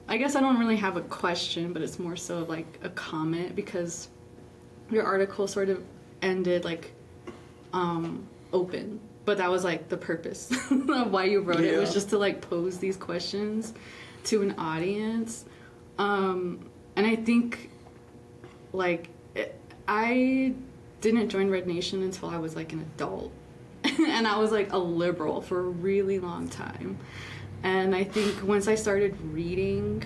I guess I don't really have a question, but it's more so like a comment, because your article sort of ended like open, but that was like the purpose of why you wrote it, was just to like pose these questions to an audience. And I think like I didn't join Red Nation until I was like an adult. And I was like a liberal for a really long time. And I think once I started reading,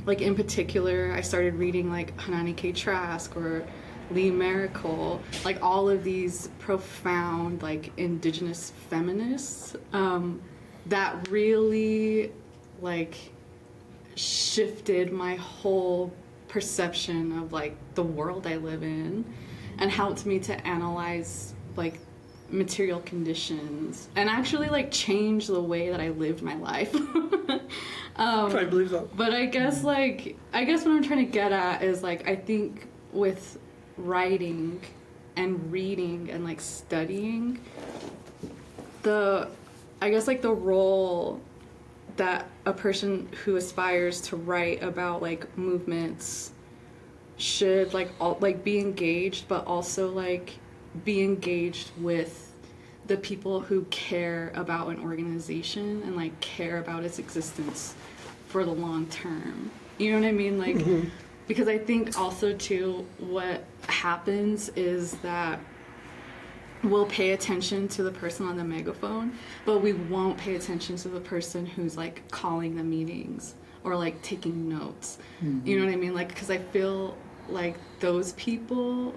like in particular, I started reading like Hanani K. Trask or Lee Miracle, like all of these profound like indigenous feminists, that really like shifted my whole perception of like the world I live in, and helped me to analyze like material conditions and actually like change the way that I lived my life. I believe that. But I guess what I'm trying to get at is like, I think with writing and reading and like studying, the role that a person who aspires to write about like movements should like be engaged, but also like be engaged with the people who care about an organization and like care about its existence for the long term. You know what I mean? Like, because I think also too what happens is that we'll pay attention to the person on the megaphone, but we won't pay attention to the person who's like calling the meetings or like taking notes. You know what I mean? Like, because I feel like those people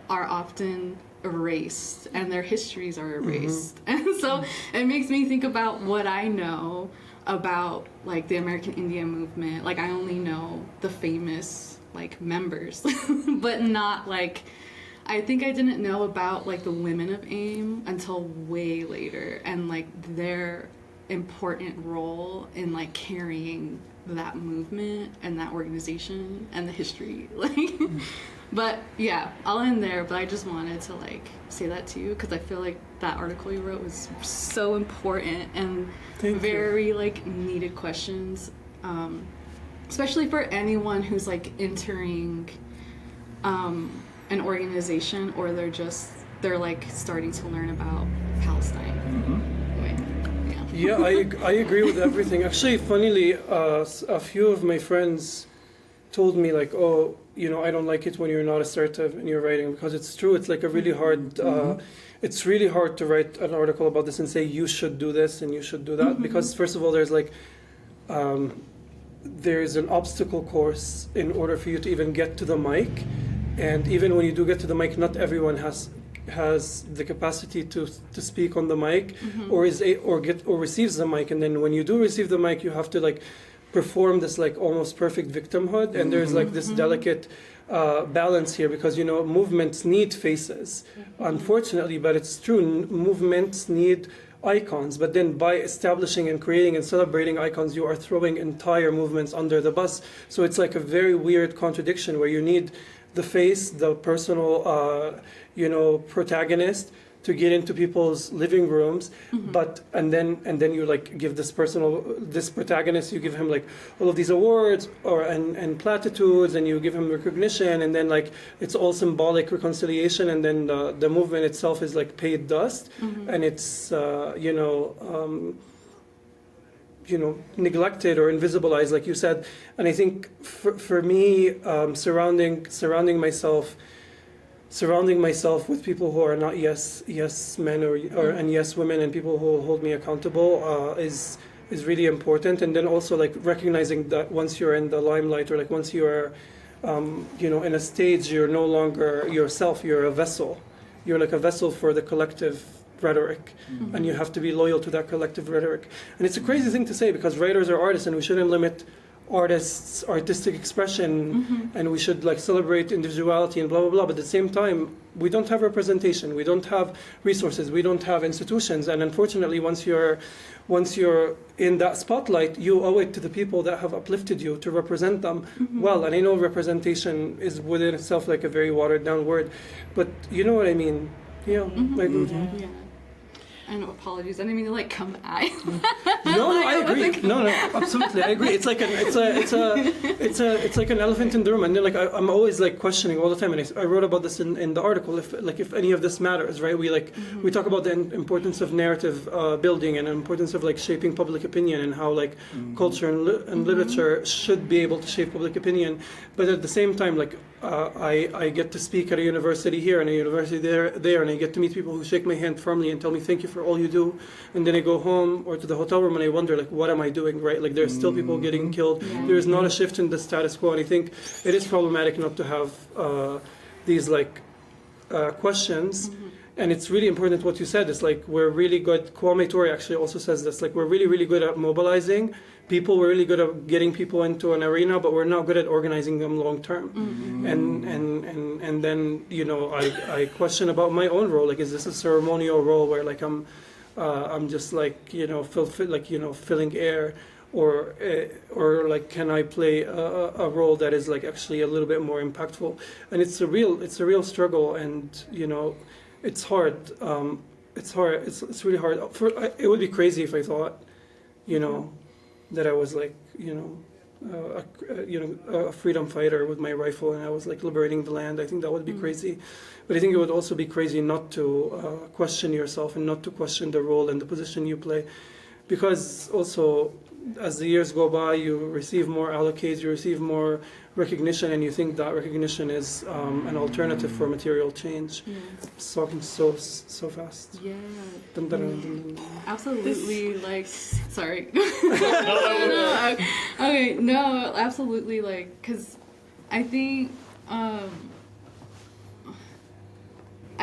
are often erased and their histories are erased. And so it makes me think about what I know about like the American Indian movement. Like, I only know the famous like members, but not like, I think I didn't know about like the women of AIM until way later, and like their important role in like carrying that movement and that organization and the history. Like, but yeah, I'll end there. But I just wanted to like say that to you because I feel like that article you wrote was so important and very like needed questions, especially for anyone who's like entering an organization, or they're like starting to learn about Palestine. Anyway, Yeah, I agree with everything. Actually, funnily, a few of my friends told me like, oh, you know, I don't like it when you're not assertive in your writing, because it's true. It's like a really hard. It's really hard to write an article about this and say you should do this and you should do that, because first of all, there's like. There's an obstacle course in order for you to even get to the mic. And even when you do get to the mic, not everyone has the capacity to speak on the mic, or receives the mic. And then when you do receive the mic, you have to like perform this like almost perfect victimhood. And there's like this delicate balance here, because you know movements need faces, unfortunately, but it's true. Movements need icons, but then by establishing and creating and celebrating icons, you are throwing entire movements under the bus. So it's like a very weird contradiction where you need the face, the personal, protagonist to get into people's living rooms, but and then you like give this protagonist, you give him like all of these awards and platitudes, and you give him recognition, and then like it's all symbolic reconciliation, and then the movement itself is like paid dust, and it's neglected or invisibilized, like you said. And I think for me, surrounding myself with people who are not yes men and yes women, and people who hold me accountable is really important. And then also like recognizing that once you're in the limelight, or like once you are in a stage, you're no longer yourself, you're a vessel. You're like a vessel for the collective rhetoric, and you have to be loyal to that collective rhetoric. And it's a crazy thing to say, because writers are artists, and we shouldn't limit artists' artistic expression, and we should like celebrate individuality and blah blah blah. But at the same time, we don't have representation, we don't have resources, we don't have institutions, and unfortunately, once you're in that spotlight, you owe it to the people that have uplifted you to represent them well. And I know representation is within itself like a very watered down word, but you know what I mean. Yeah, yeah. And apologies, I didn't mean to like come at you. No, I agree. No, absolutely, I agree. It's like it's like an elephant in the room, and then like I'm always like questioning all the time. And I wrote about this in the article. If any of this matters, right? We talk about the importance of narrative building, and the importance of like shaping public opinion, and how like culture and literature should be able to shape public opinion. But at the same time, like I get to speak at a university here and a university there, and I get to meet people who shake my hand firmly and tell me thank you for all you do, and then I go home or to the hotel room and I wonder like, what am I doing, right? Like there's still people getting killed. There is not a shift in the status quo, and I think it is problematic not to have these like questions. And it's really important what you said. It's like we're really good. Kwame Ture actually also says this. Like we're really, really good at mobilizing people. We're really good at getting people into an arena, but we're not good at organizing them long term. And then I question about my own role. Like, is this a ceremonial role where like I'm just like filling air, or like can I play a role that is like actually a little bit more impactful? And it's a real struggle, and it's hard. It's hard. It's really hard. It would be crazy if I thought, that I was like, a freedom fighter with my rifle and I was like liberating the land. I think that would be crazy. But I think it would also be crazy not to question yourself and not to question the role and the position you play, because also as the years go by, you receive more allocates, you receive more recognition, and you think that recognition is an alternative for material change. Yeah. It's talking so fast. Yeah. Dun, dun, dun, dun, dun. Absolutely, like, sorry. No, okay, no, absolutely, like, because I think, I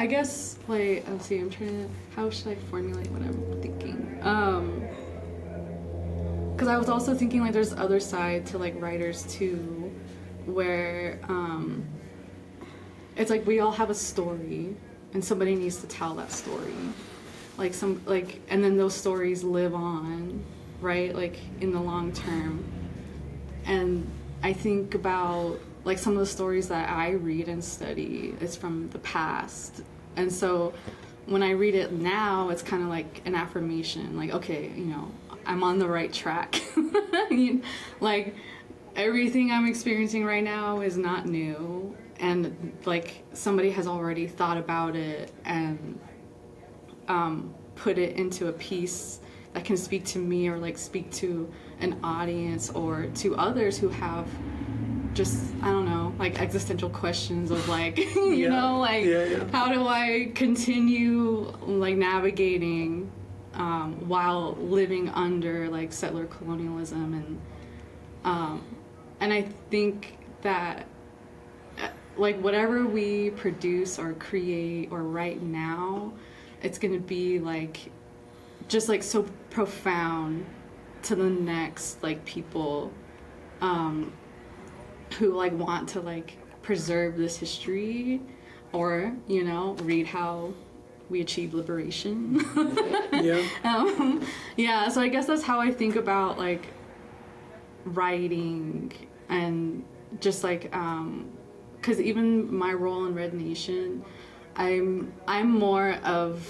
guess, like, let's see, I'm trying to, how should I formulate what I'm thinking? Because I was also thinking, like, there's other side to, like, writers, too, where, it's like we all have a story, and somebody needs to tell that story. Like, and then those stories live on, right, like, in the long term. And I think about, like, some of the stories that I read and study is from the past. And so when I read it now, it's kind of like an affirmation, like, okay, you know, I'm on the right track. Like, everything I'm experiencing right now is not new. And, like, somebody has already thought about it and put it into a piece that can speak to me or, like, speak to an audience or to others who have just, I don't know, like, existential questions of, like, you know, like, how do I continue, like, navigating while living under, like, settler colonialism. And I think that, like, whatever we produce or create or write now, it's going to be, like, just, like, so profound to the next, like, people who, like, want to, like, preserve this history or, you know, read how we achieved liberation. Yeah, so I guess that's how I think about, like, writing and just, like, because even my role in Red Nation, I'm more of,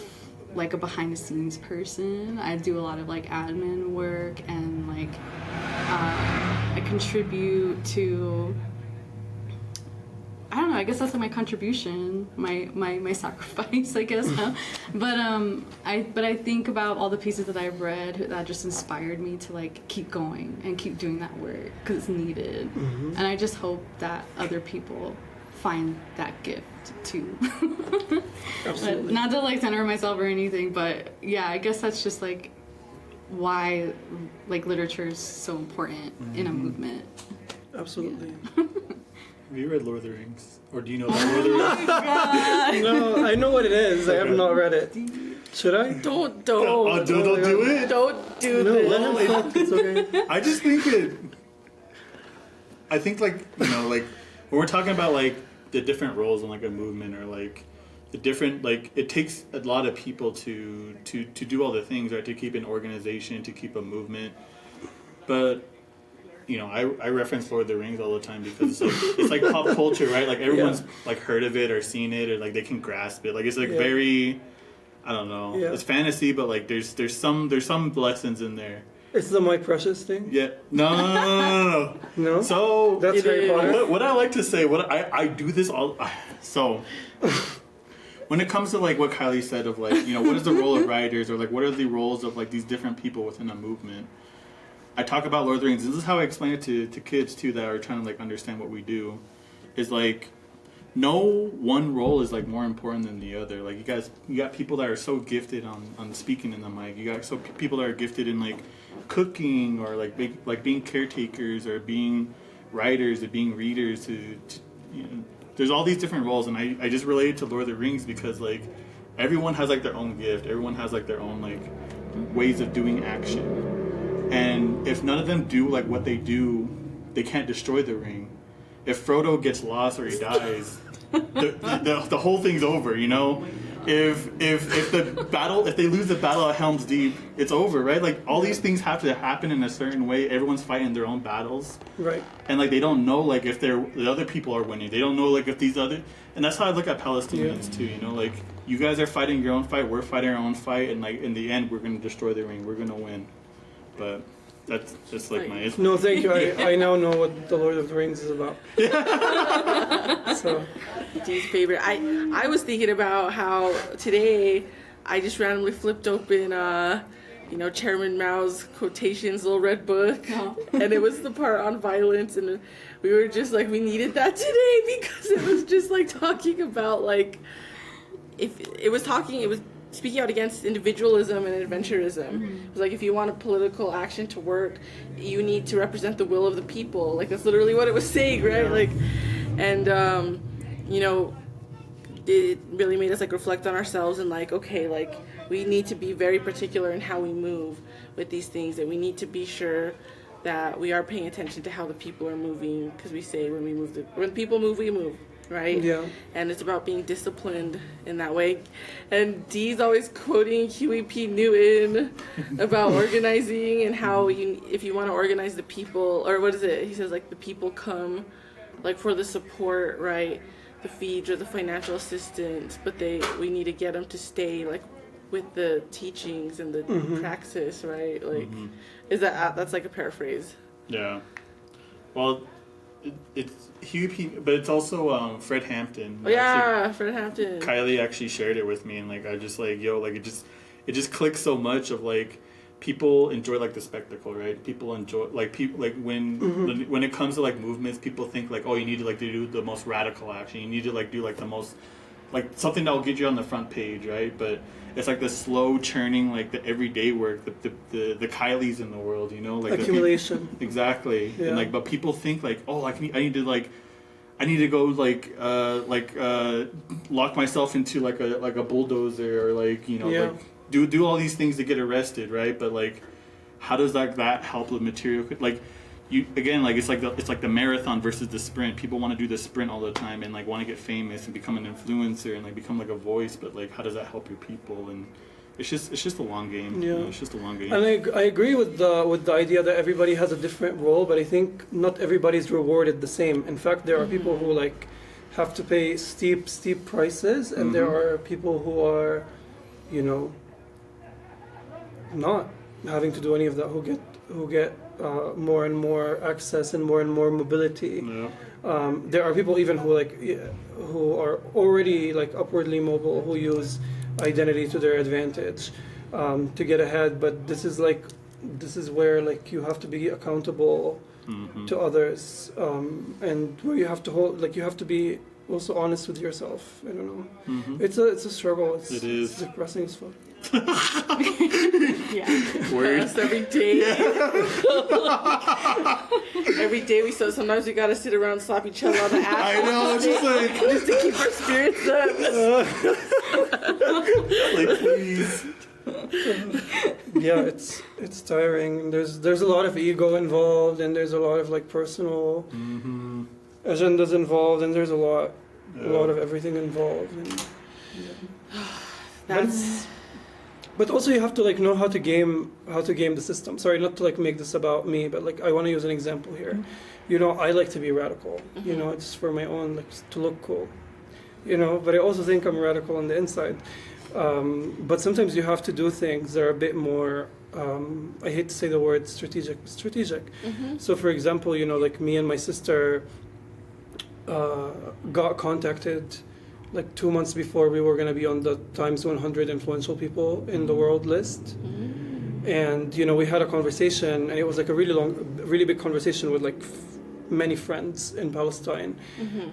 like, a behind the scenes person. I do a lot of, like, admin work and, like, I contribute to, I don't know, I guess that's, like, my contribution, my sacrifice, I guess. But I think about all the pieces that I've read that just inspired me to, like, keep going and keep doing that work because it's needed. And I just hope that other people find that gift too. Absolutely. But not to, like, center myself or anything, but yeah, I guess that's just, like, why, like, literature is so important in a movement. Absolutely. Have you read Lord of the Rings? Or do you know that Lord of the Rings? No, I know what it is. Okay. I have not read it. Should I? Don't do it. Don't do no, this. let him talk. It's okay. I just think I think, like, you know, like, when we're talking about, like, the different roles in, like, a movement or, like, the different, like, it takes a lot of people to do all the things, right? To keep an organization, to keep a movement. But, you know, I reference Lord of the Rings all the time because it's like pop culture, right? Like, everyone's like heard of it or seen it or, like, they can grasp it. Like, it's, like, very, I don't know. It's fantasy, but, like, there's some lessons in there. It's the My Precious thing? Yeah. No. No? So that's Harry Potter. What I like to say, I do this all. So when it comes to, like, what Kiley said of, like, you know, what is the role of writers or, like, what are the roles of, like, these different people within a movement? I talk about Lord of the Rings. This is how I explain it to kids too that are trying to, like, understand what we do. Is, like, no one role is, like, more important than the other. Like, you got people that are so gifted on speaking in the mic. You got people that are gifted in, like, cooking or, like being caretakers or being writers or being readers. You know, there's all these different roles, and I just relate to Lord of the Rings because, like, everyone has, like, their own gift. Everyone has, like, their own, like, ways of doing action. And if none of them do, like, what they do, they can't destroy the ring. If Frodo gets lost or he dies, the whole thing's over, you know? If they lose the battle at Helm's Deep, it's over, right? Like, all these things have to happen in a certain way. Everyone's fighting their own battles. Right. And, like, they don't know, like, if the other people are winning. They don't know, like, if these other... And that's how I look at Palestinians, too, you know? Like, you guys are fighting your own fight, we're fighting our own fight, and, like, in the end, we're going to destroy the ring. We're going to win. But that's just, like, my... No, thank you. I now know what the Lord of the Rings is about. So, Dee's favorite. I was thinking about how today I just randomly flipped open Chairman Mao's quotations, Little Red Book. No. And it was the part on violence, and we were just like, we needed that today because it was just like talking about like, it was speaking out against individualism and adventurism. It was like, if you want a political action to work, you need to represent the will of the people. Like, that's literally what it was saying, right? Yeah. Like, and it really made us like reflect on ourselves and like, okay, like, we need to be very particular in how we move with these things, and we need to be sure that we are paying attention to how the people are moving, because we say when people move, we move, right? Yeah. And it's about being disciplined in that way. And Dee's always quoting Huey P. Newton about organizing and how if you want to organize the people, or what is it? He says like the people come like for the support, right? The feeds or the financial assistance, but we need to get them to stay like with the teachings and the praxis, right? Like, that's like a paraphrase. Yeah. Well, it's Huey P. But it's also Fred Hampton. Oh yeah, Fred Hampton. Kiley actually shared it with me, and like I just like it just clicks so much of like people enjoy like the spectacle, right? People enjoy like people like when it comes to like movements, people think like, oh, you need to like do the most radical action. You need to like do like the most like something that will get you on the front page, right? But it's like the slow churning, like the everyday work, the Kileys in the world, like accumulation. Exactly. Yeah. And like, but people think like, oh, I need to go lock myself into like a bulldozer or like like do all these things to get arrested, right? But like, how does that help the material? Like, it's like the marathon versus the sprint. People want to do the sprint all the time and like want to get famous and become an influencer and like become like a voice, but like how does that help your people? And it's just a long game. Yeah, it's just a long game. And I agree with the idea that everybody has a different role, but I think not everybody's rewarded the same. In fact, there are people who like have to pay steep prices, and there are people who are, not having to do any of that, who get more and more access and more Yeah. mobility. There are people even who are already like upwardly mobile, who use identity to their advantage to get ahead. But this is where like you have to be accountable to others, and where you have to be also honest with yourself. I don't know. It's a struggle. It is. It's depressing as fuck. Yeah. Words every day. Every day sometimes we gotta sit around and slap each other on the ass. I know, just to keep our spirits up. Like, please. Yeah, it's tiring. There's a lot of ego involved, and there's a lot of like personal agendas involved, and there's a lot of everything involved. And, But also you have to like know how to game the system. Sorry, not to like make this about me, but like I want to use an example here. I like to be radical. It's for my own like to look cool. But I also think I'm radical on the inside. But sometimes you have to do things that are a bit more. I hate to say the word strategic. So for example, like me and my sister got contacted like 2 months before we were going to be on the Times 100 influential people in the world list. And, we had a conversation, and it was like a really big conversation with like many friends in Palestine.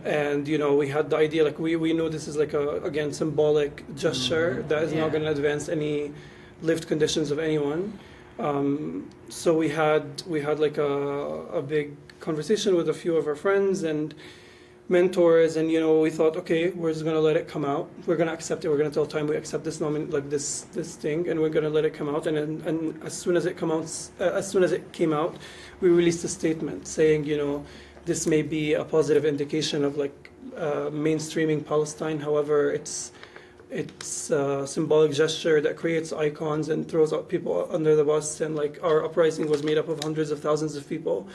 And, we had the idea, like we know this is like again, symbolic gesture that is not going to advance any lived conditions of anyone. So we had like a big conversation with a few of our friends and mentors, and we thought, okay, we're just gonna let it come out. We're gonna accept it. We're gonna tell Time we accept this this thing, and we're gonna let it come out. And as soon as it came out, we released a statement saying, this may be a positive indication of like mainstreaming Palestine. However, it's a symbolic gesture that creates icons and throws out people under the bus, and like our uprising was made up of hundreds of thousands of people.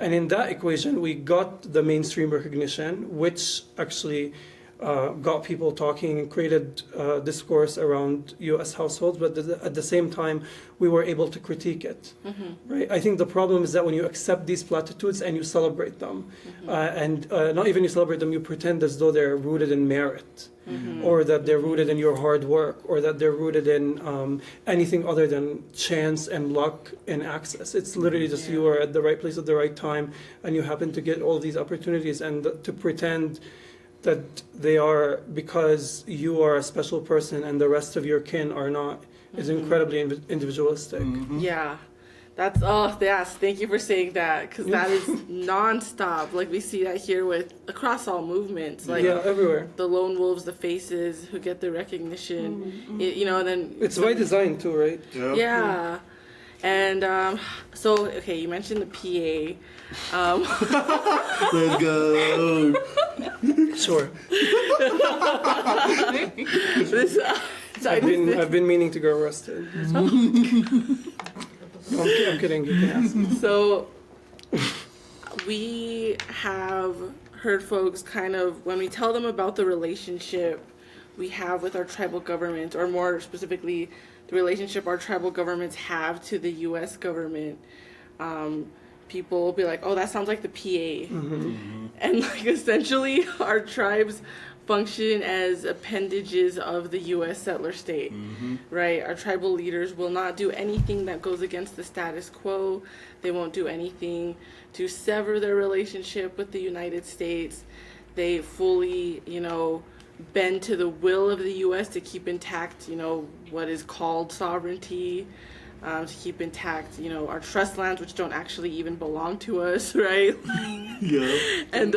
And in that equation we got the mainstream recognition, which actually got people talking and created discourse around U.S. households, but at the same time, we were able to critique it. Right? I think the problem is that when you accept these platitudes and you celebrate them, and not even you celebrate them, you pretend as though they're rooted in merit, or that they're rooted in your hard work, or that they're rooted in anything other than chance and luck and access. It's literally just you are at the right place at the right time, and you happen to get all these opportunities, and to pretend that they are because you are a special person and the rest of your kin are not is incredibly individualistic. Yeah. That's, yes, thank you for saying that, because that is nonstop. Like, we see that here across all movements. Like, everywhere. the lone wolves, the faces who get the recognition, and then... It's by design too, right? Yeah. And, so, okay, you mentioned the PA. Let's go. Sure. This, I've been meaning to go arrested. I'm kidding. You can ask. So, we have heard folks kind of, when we tell them about the relationship we have with our tribal government, or more specifically, the relationship our tribal governments have to the U.S. government, people will be like, oh, that sounds like the PA. And, like, essentially, our tribes function as appendages of the U.S. settler state, right? Our tribal leaders will not do anything that goes against the status quo. They won't do anything to sever their relationship with the United States. They fully, bend to the will of the U.S. to keep intact, what is called sovereignty, to keep intact, our trust lands, which don't actually even belong to us, right? And,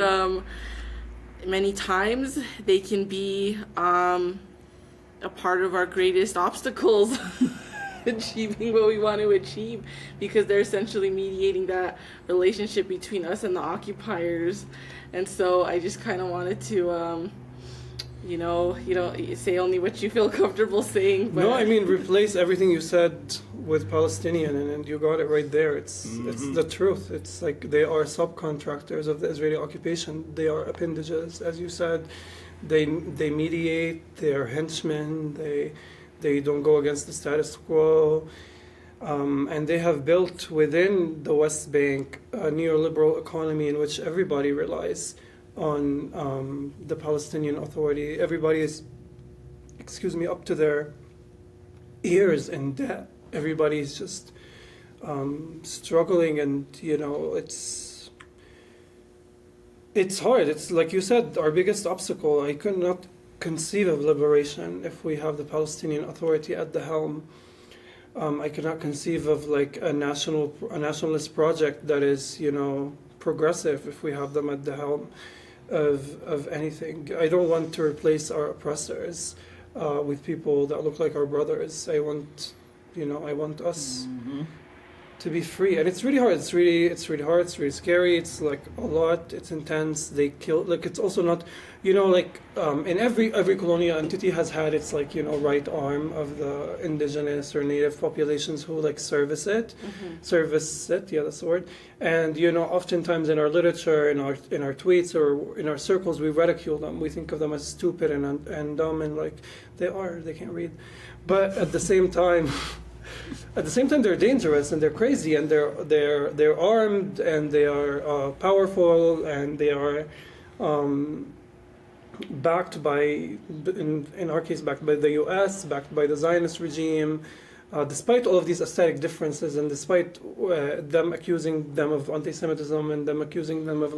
many times they can be a part of our greatest obstacles achieving what we want to achieve, because they're essentially mediating that relationship between us and the occupiers. And so I just kind of wanted to you don't say only what you feel comfortable saying, but... No, I mean, replace everything you said with Palestinian, and you got it right there. It's the truth. It's like they are subcontractors of the Israeli occupation. They are appendages, as you said. They mediate. They are henchmen. They don't go against the status quo. And they have built within the West Bank a neoliberal economy in which everybody relies on the Palestinian Authority. Everybody is, up to their ears in debt. Everybody's just struggling, and it's hard. It's like you said, our biggest obstacle. I could not conceive of liberation if we have the Palestinian Authority at the helm. I could not conceive of like a nationalist project that is progressive if we have them at the helm of anything. I don't want to replace our oppressors with people that look like our brothers. I want us to be free, and it's really hard. It's really hard. It's really scary. It's like a lot. It's intense. They kill. Like, it's also not, in every colonial entity has had its right arm of the indigenous or native populations who service it. Yeah, that's the word. And oftentimes in our literature, in our tweets or in our circles, we ridicule them. We think of them as stupid and dumb, and they can't read. But at the same time. They're dangerous and they're crazy and they're armed and they are powerful and they are backed by, in our case, backed by the U.S., backed by the Zionist regime. Despite all of these aesthetic differences and despite them accusing them of anti-Semitism and them accusing them of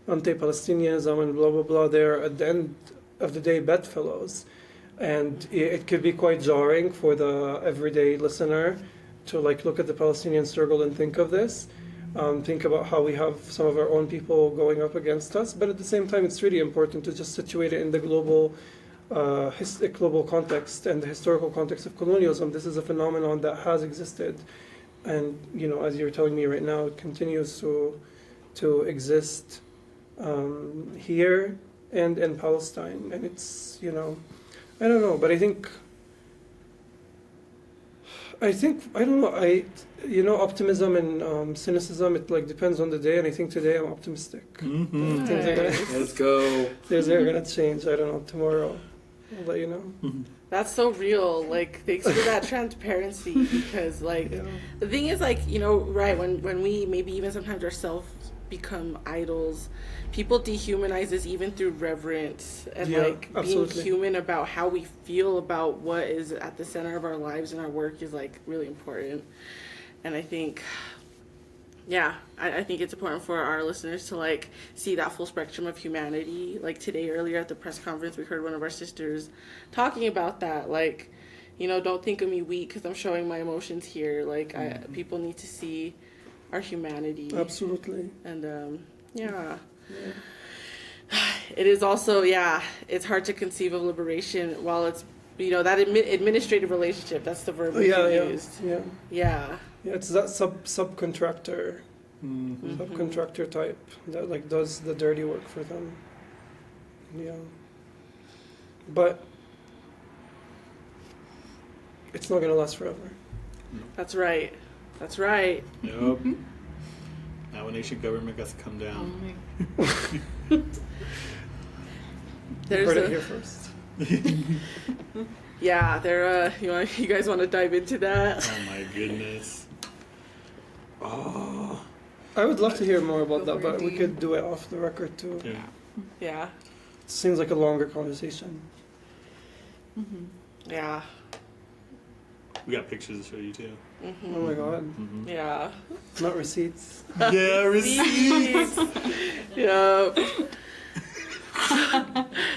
anti-Palestinianism and blah blah blah, they're at the end of the day bedfellows. And it could be quite jarring for the everyday listener to look at the Palestinian struggle and think of this, think about how we have some of our own people going up against us. But at the same time, it's really important to just situate it in the global context and the historical context of colonialism. This is a phenomenon that has existed, and as you're telling me right now, it continues to exist here and in Palestine, and it's I don't know, but I think I think, I don't know, optimism and cynicism, it like depends on the day, and I think today I'm optimistic. Mm-hmm. Things are gonna, Let's go. things are gonna change, I don't know, tomorrow. I'll let you know. That's so real. Like, thanks for that transparency, because like Yeah. the thing is, like, you know, right, when we maybe even sometimes ourselves become idols, people dehumanize us even through reverence and Yeah, like absolutely. being human about how we feel about what is at the center of our lives and our work is like really important. And I think, yeah, I think it's important for our listeners to like see that full spectrum of humanity. Like today, earlier at the press conference, we heard one of our sisters talking about that. Like, you know, don't think of me weak because I'm showing my emotions here. Like, people need to see our humanity. Absolutely. And yeah. It is also, yeah, it's hard to conceive of liberation while it's, you know, that administrative relationship. That's the verb we used. Yeah. Yeah. Yeah, it's that subcontractor, Mm-hmm. subcontractor type that like does the dirty work for them. Yeah. But it's not gonna last forever. That's right. That's right. Yep. Now a nation government got to come Oh down. my There's Heard it here first. yeah, there you guys want to dive into that? Oh my goodness. Oh, I would love to hear more about Go that, for it, but we Dean. could do it off the record too. Yeah. Yeah. It seems like a longer conversation. Yeah. We got pictures to show you too. Oh my god, Mm-hmm. Yeah. not receipts. Yeah, receipts. Yep.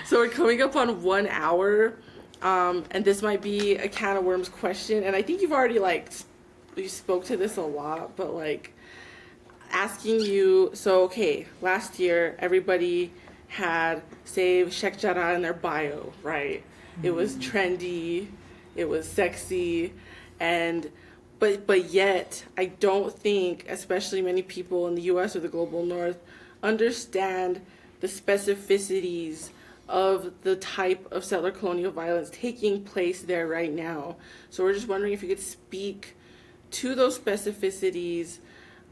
So we're coming up on 1 hour, and this might be a can of worms question, and I think you've already you spoke to this a lot, but like asking you, so okay, last year everybody had Save Sheikh Jarrah in their bio, right? It was trendy, it was sexy, and but yet I don't think, especially many people in the US or the global north, understand the specificities of the type of settler colonial violence taking place there right now. So we're just wondering if you could speak to those specificities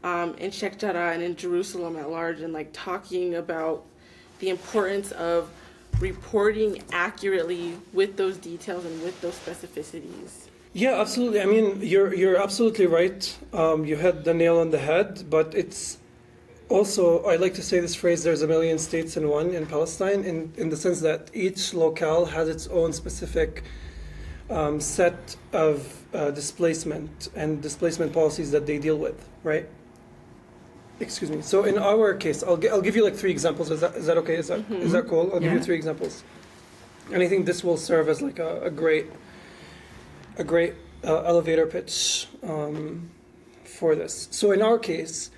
in Sheikh Jarrah and in Jerusalem at large, and like talking about the importance of reporting accurately with those details and with those specificities. Yeah, absolutely. I mean, you're absolutely right. You hit the nail on the head, but it's also, I like to say this phrase, there's a million states in one in Palestine, in the sense that each locale has its own specific set of displacement and displacement policies that they deal with, right? Excuse me. So in our case, I'll give you like 3 examples. Is that okay? Is that cool? I'll give you 3 examples. And I think this will serve as like a great elevator pitch for this. So in our case,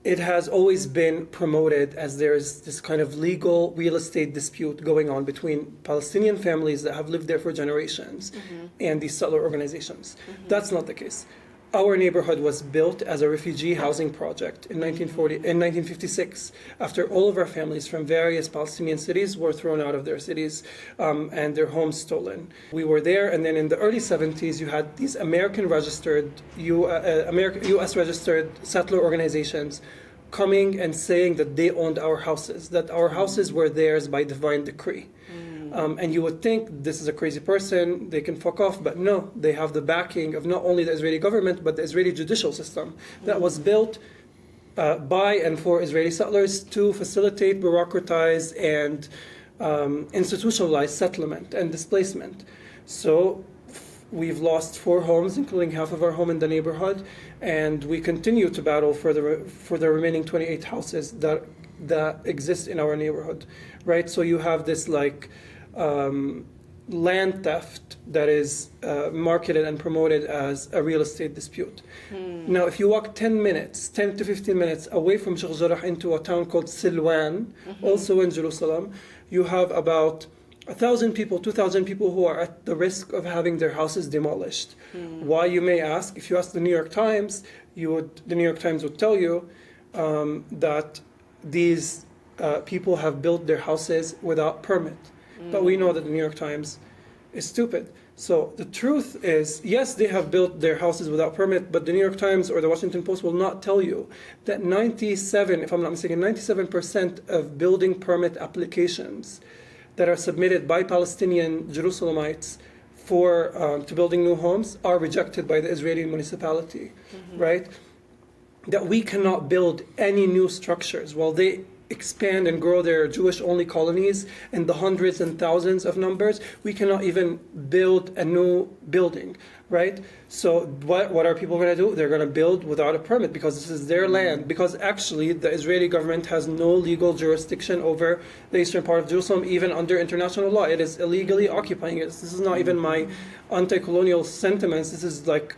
it has always been promoted as there's this kind of legal real estate dispute going on between Palestinian families that have lived there for generations and these settler organizations. That's not the case. Our neighborhood was built as a refugee housing project in 1956, after all of our families from various Palestinian cities were thrown out of their cities and their homes stolen. We were there, and then in the early 70s, you had these American-registered, U.S.-registered settler organizations coming and saying that they owned our houses, that our houses were theirs by divine decree. And you would think this is a crazy person, they can fuck off, but no, they have the backing of not only the Israeli government, but the Israeli judicial system that was built by and for Israeli settlers to facilitate, bureaucratize, and institutionalize settlement and displacement. So we've lost 4 homes, including half of our home in the neighborhood, and we continue to battle for the remaining 28 houses that exist in our neighborhood, right? So you have this like land theft that is marketed and promoted as a real estate dispute. Now, if you walk 10 to 15 minutes away from Sheikh Jarrah into a town called Silwan, also in Jerusalem, you have about 1,000 people, 2,000 people who are at the risk of having their houses demolished. Why, you may ask? If you ask the New York Times, the New York Times would tell you that these people have built their houses without permit. But we know that the New York Times is stupid. So the truth is, yes, they have built their houses without permit, but the New York Times or the Washington Post will not tell you that 97, if I'm not mistaken, 97% of building permit applications that are submitted by Palestinian Jerusalemites for to building new homes are rejected by the Israeli municipality, right? That we cannot build any new structures while they expand and grow their Jewish-only colonies in the hundreds and thousands of numbers. We cannot even build a new building, right? So what are people going to do? They're going to build without a permit because this is their land. Because actually, the Israeli government has no legal jurisdiction over the eastern part of Jerusalem, even under international law. It is illegally occupying it. This is not even my anti-colonial sentiments. This is like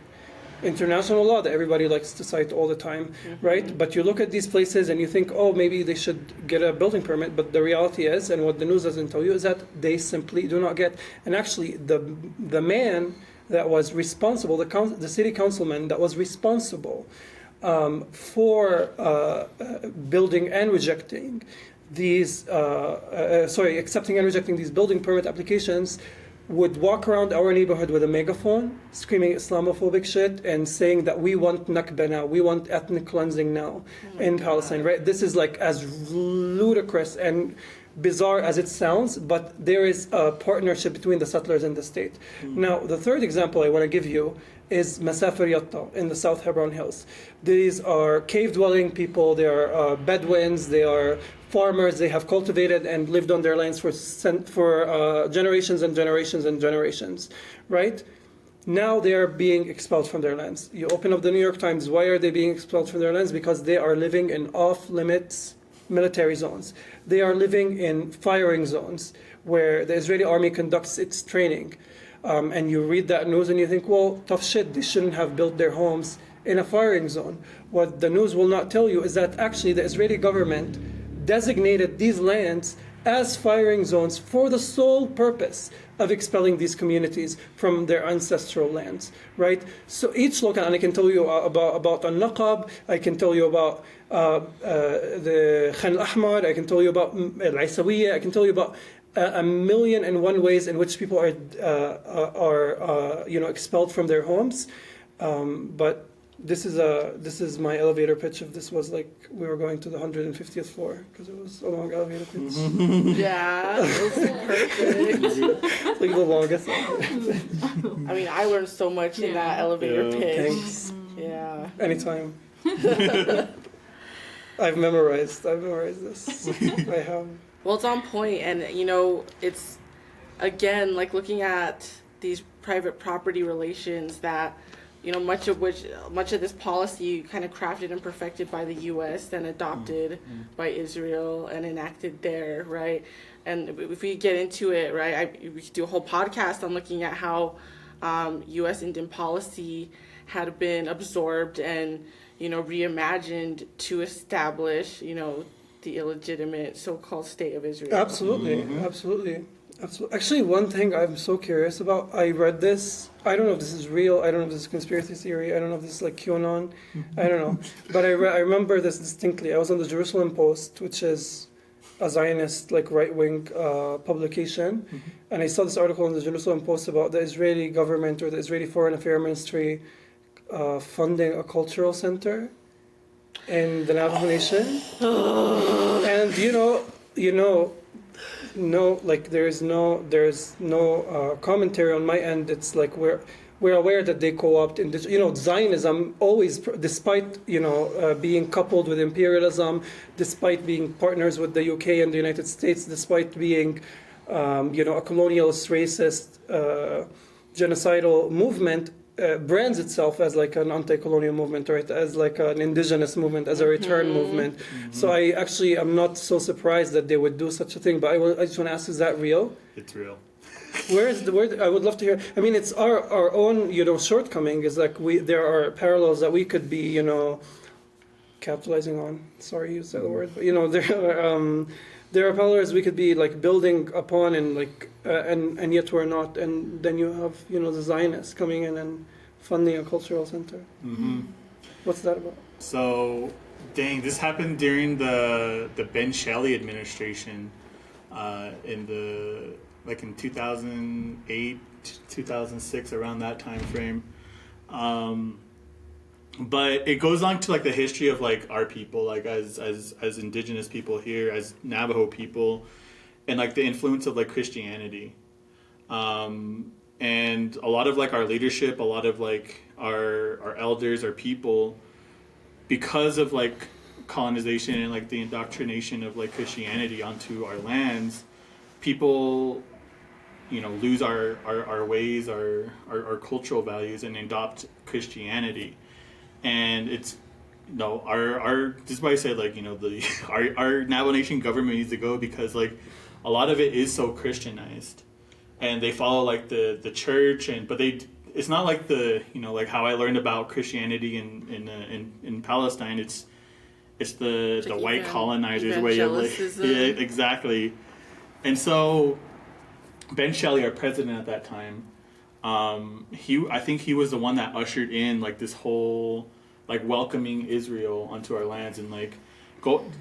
international law that everybody likes to cite all the time, right? But you look at these places and you think, oh, maybe they should get a building permit. But the reality is, and what the news doesn't tell you, is that they simply do not get. And actually, the man that was responsible, the city councilman that was responsible for building and rejecting these, accepting and rejecting these building permit applications, would walk around our neighborhood with a megaphone, screaming Islamophobic shit and saying that we want Nakba now, we want ethnic cleansing now in Palestine, right? This is like as ludicrous and bizarre as it sounds, but there is a partnership between the settlers and the state. Now, the third example I want to give you is Masafer Yatta in the South Hebron Hills. These are cave-dwelling people, they are Bedouins, they are farmers, they have cultivated and lived on their lands for generations and generations and generations, right? Now they are being expelled from their lands. You open up the New York Times, why are they being expelled from their lands? Because they are living in off-limits military zones. They are living in firing zones where the Israeli army conducts its training. And you read that news and you think, well, tough shit, they shouldn't have built their homes in a firing zone. What the news will not tell you is that actually the Israeli government designated these lands as firing zones for the sole purpose of expelling these communities from their ancestral lands, right? So each local, and I can tell you about Al-Naqab, I can tell you about the Khan al-Ahmar, I can tell you about Al-Isawiyya, I can tell you about a million and one ways in which people are expelled from their homes. But this is my elevator pitch. If this was like we were going to the 150th floor, because it was a long elevator pitch. Yeah, it was perfect. It's like the longest. I mean, I learned so much in that elevator pitch. Thanks. Yeah. Anytime. I've memorized this. I have. Well, it's on point, and it's again like looking at these private property relations that much of this policy kind of crafted and perfected by the U.S. and adopted by Israel and enacted there, right? And if we get into it, right, we could do a whole podcast on looking at how U.S. Indian policy had been absorbed and reimagined to establish the illegitimate so-called state of Israel. Absolutely. Actually, one thing I'm so curious about, I read this, I don't know if this is real, I don't know if this is conspiracy theory, I don't know if this is like QAnon, I don't know. But I remember this distinctly. I was on the Jerusalem Post, which is a Zionist, like right-wing publication, and I saw this article in the Jerusalem Post about the Israeli government or the Israeli Foreign Affairs Ministry funding a cultural center in the Navajo Nation. And there's no commentary on my end. It's like we're aware that they co-opt in this. Zionism always, despite being coupled with imperialism, despite being partners with the UK and the United States, despite being a colonialist, racist, genocidal movement, brands itself as like an anti-colonial movement, right? As like an indigenous movement, as a return movement. So I actually am not so surprised that they would do such a thing. But I just want to ask: is that real? It's real. Where I would love to hear. I mean, it's our own shortcoming. Is like there are parallels that we could be capitalizing on. Sorry, to use that word, but there are parallels we could be like building upon and like and yet we're not. And then you have the Zionists coming in and funding a cultural center. What's that about? So, dang, this happened during the Ben Shelley administration in 2008, 2006, around that time frame. But it goes on to like the history of like our people, like as indigenous people here, as Navajo people, and like the influence of like Christianity. And a lot of like our leadership, a lot of like our elders, our people, because of like colonization and like the indoctrination of like Christianity onto our lands, people, you know, lose our ways, our cultural values, and adopt Christianity. And it's, you know, our this is why I say, like, you know, the our Navajo Nation government needs to go, because like a lot of it is so Christianized, and they follow like the church, and but it's not like the, you know, like how I learned about Christianity in Palestine. It's the white colonizers way of like, yeah, exactly. And so Ben Shelley, our president at that time, I think he was the one that ushered in like this whole like welcoming Israel onto our lands, and like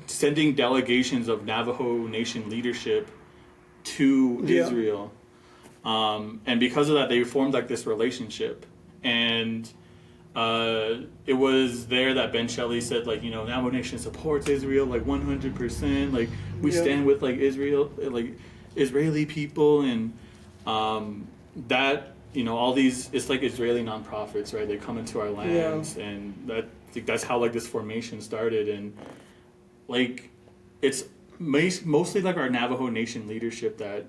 sending delegations of Navajo Nation leadership to Israel. And because of that, they formed like this relationship. And it was there that Ben Shelley said, like, you know, Navajo Nation supports Israel like 100%. Like, we stand with like Israel, like Israeli people, and that, you know, all these, it's like Israeli nonprofits, right? They come into our lands, and that's how like this formation started. And like it's mostly like our Navajo Nation leadership that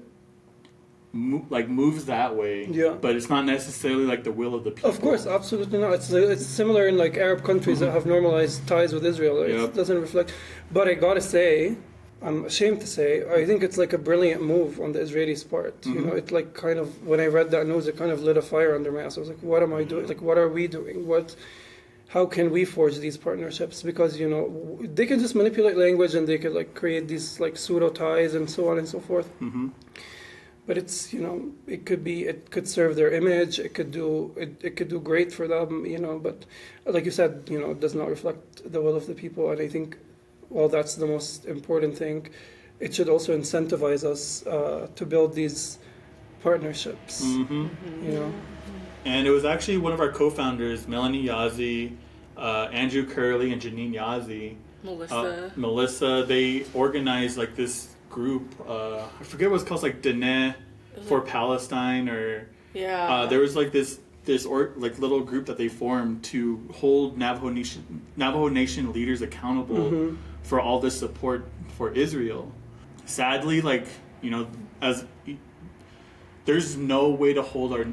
moves that way, but it's not necessarily like the will of the people. Of course, absolutely not. It's similar in like Arab countries that have normalized ties with Israel. It doesn't reflect. But I gotta say, I'm ashamed to say, I think it's like a brilliant move on the Israelis' part. You know, it like kind of, when I read that news, it kind of lit a fire under my ass. I was like, what am I doing? Like, what are we doing? How can we forge these partnerships? Because, you know, they can just manipulate language, and they could like create these like pseudo ties and so on and so forth. But it's, you know, it could serve their image. It could do great for them, you know. But like you said, you know, it does not reflect the will of the people. And I think, well, that's the most important thing. It should also incentivize us to build these partnerships. You know. And it was actually one of our co-founders, Melanie Yazzie, Andrew Curley, and Janine Yazzie. Melissa. They organized like this group. I forget what it's called, like Dene for Palestine, or there was like this like little group that they formed to hold Navajo Nation leaders accountable for all this support for Israel. Sadly, like, you know, there's no way to hold our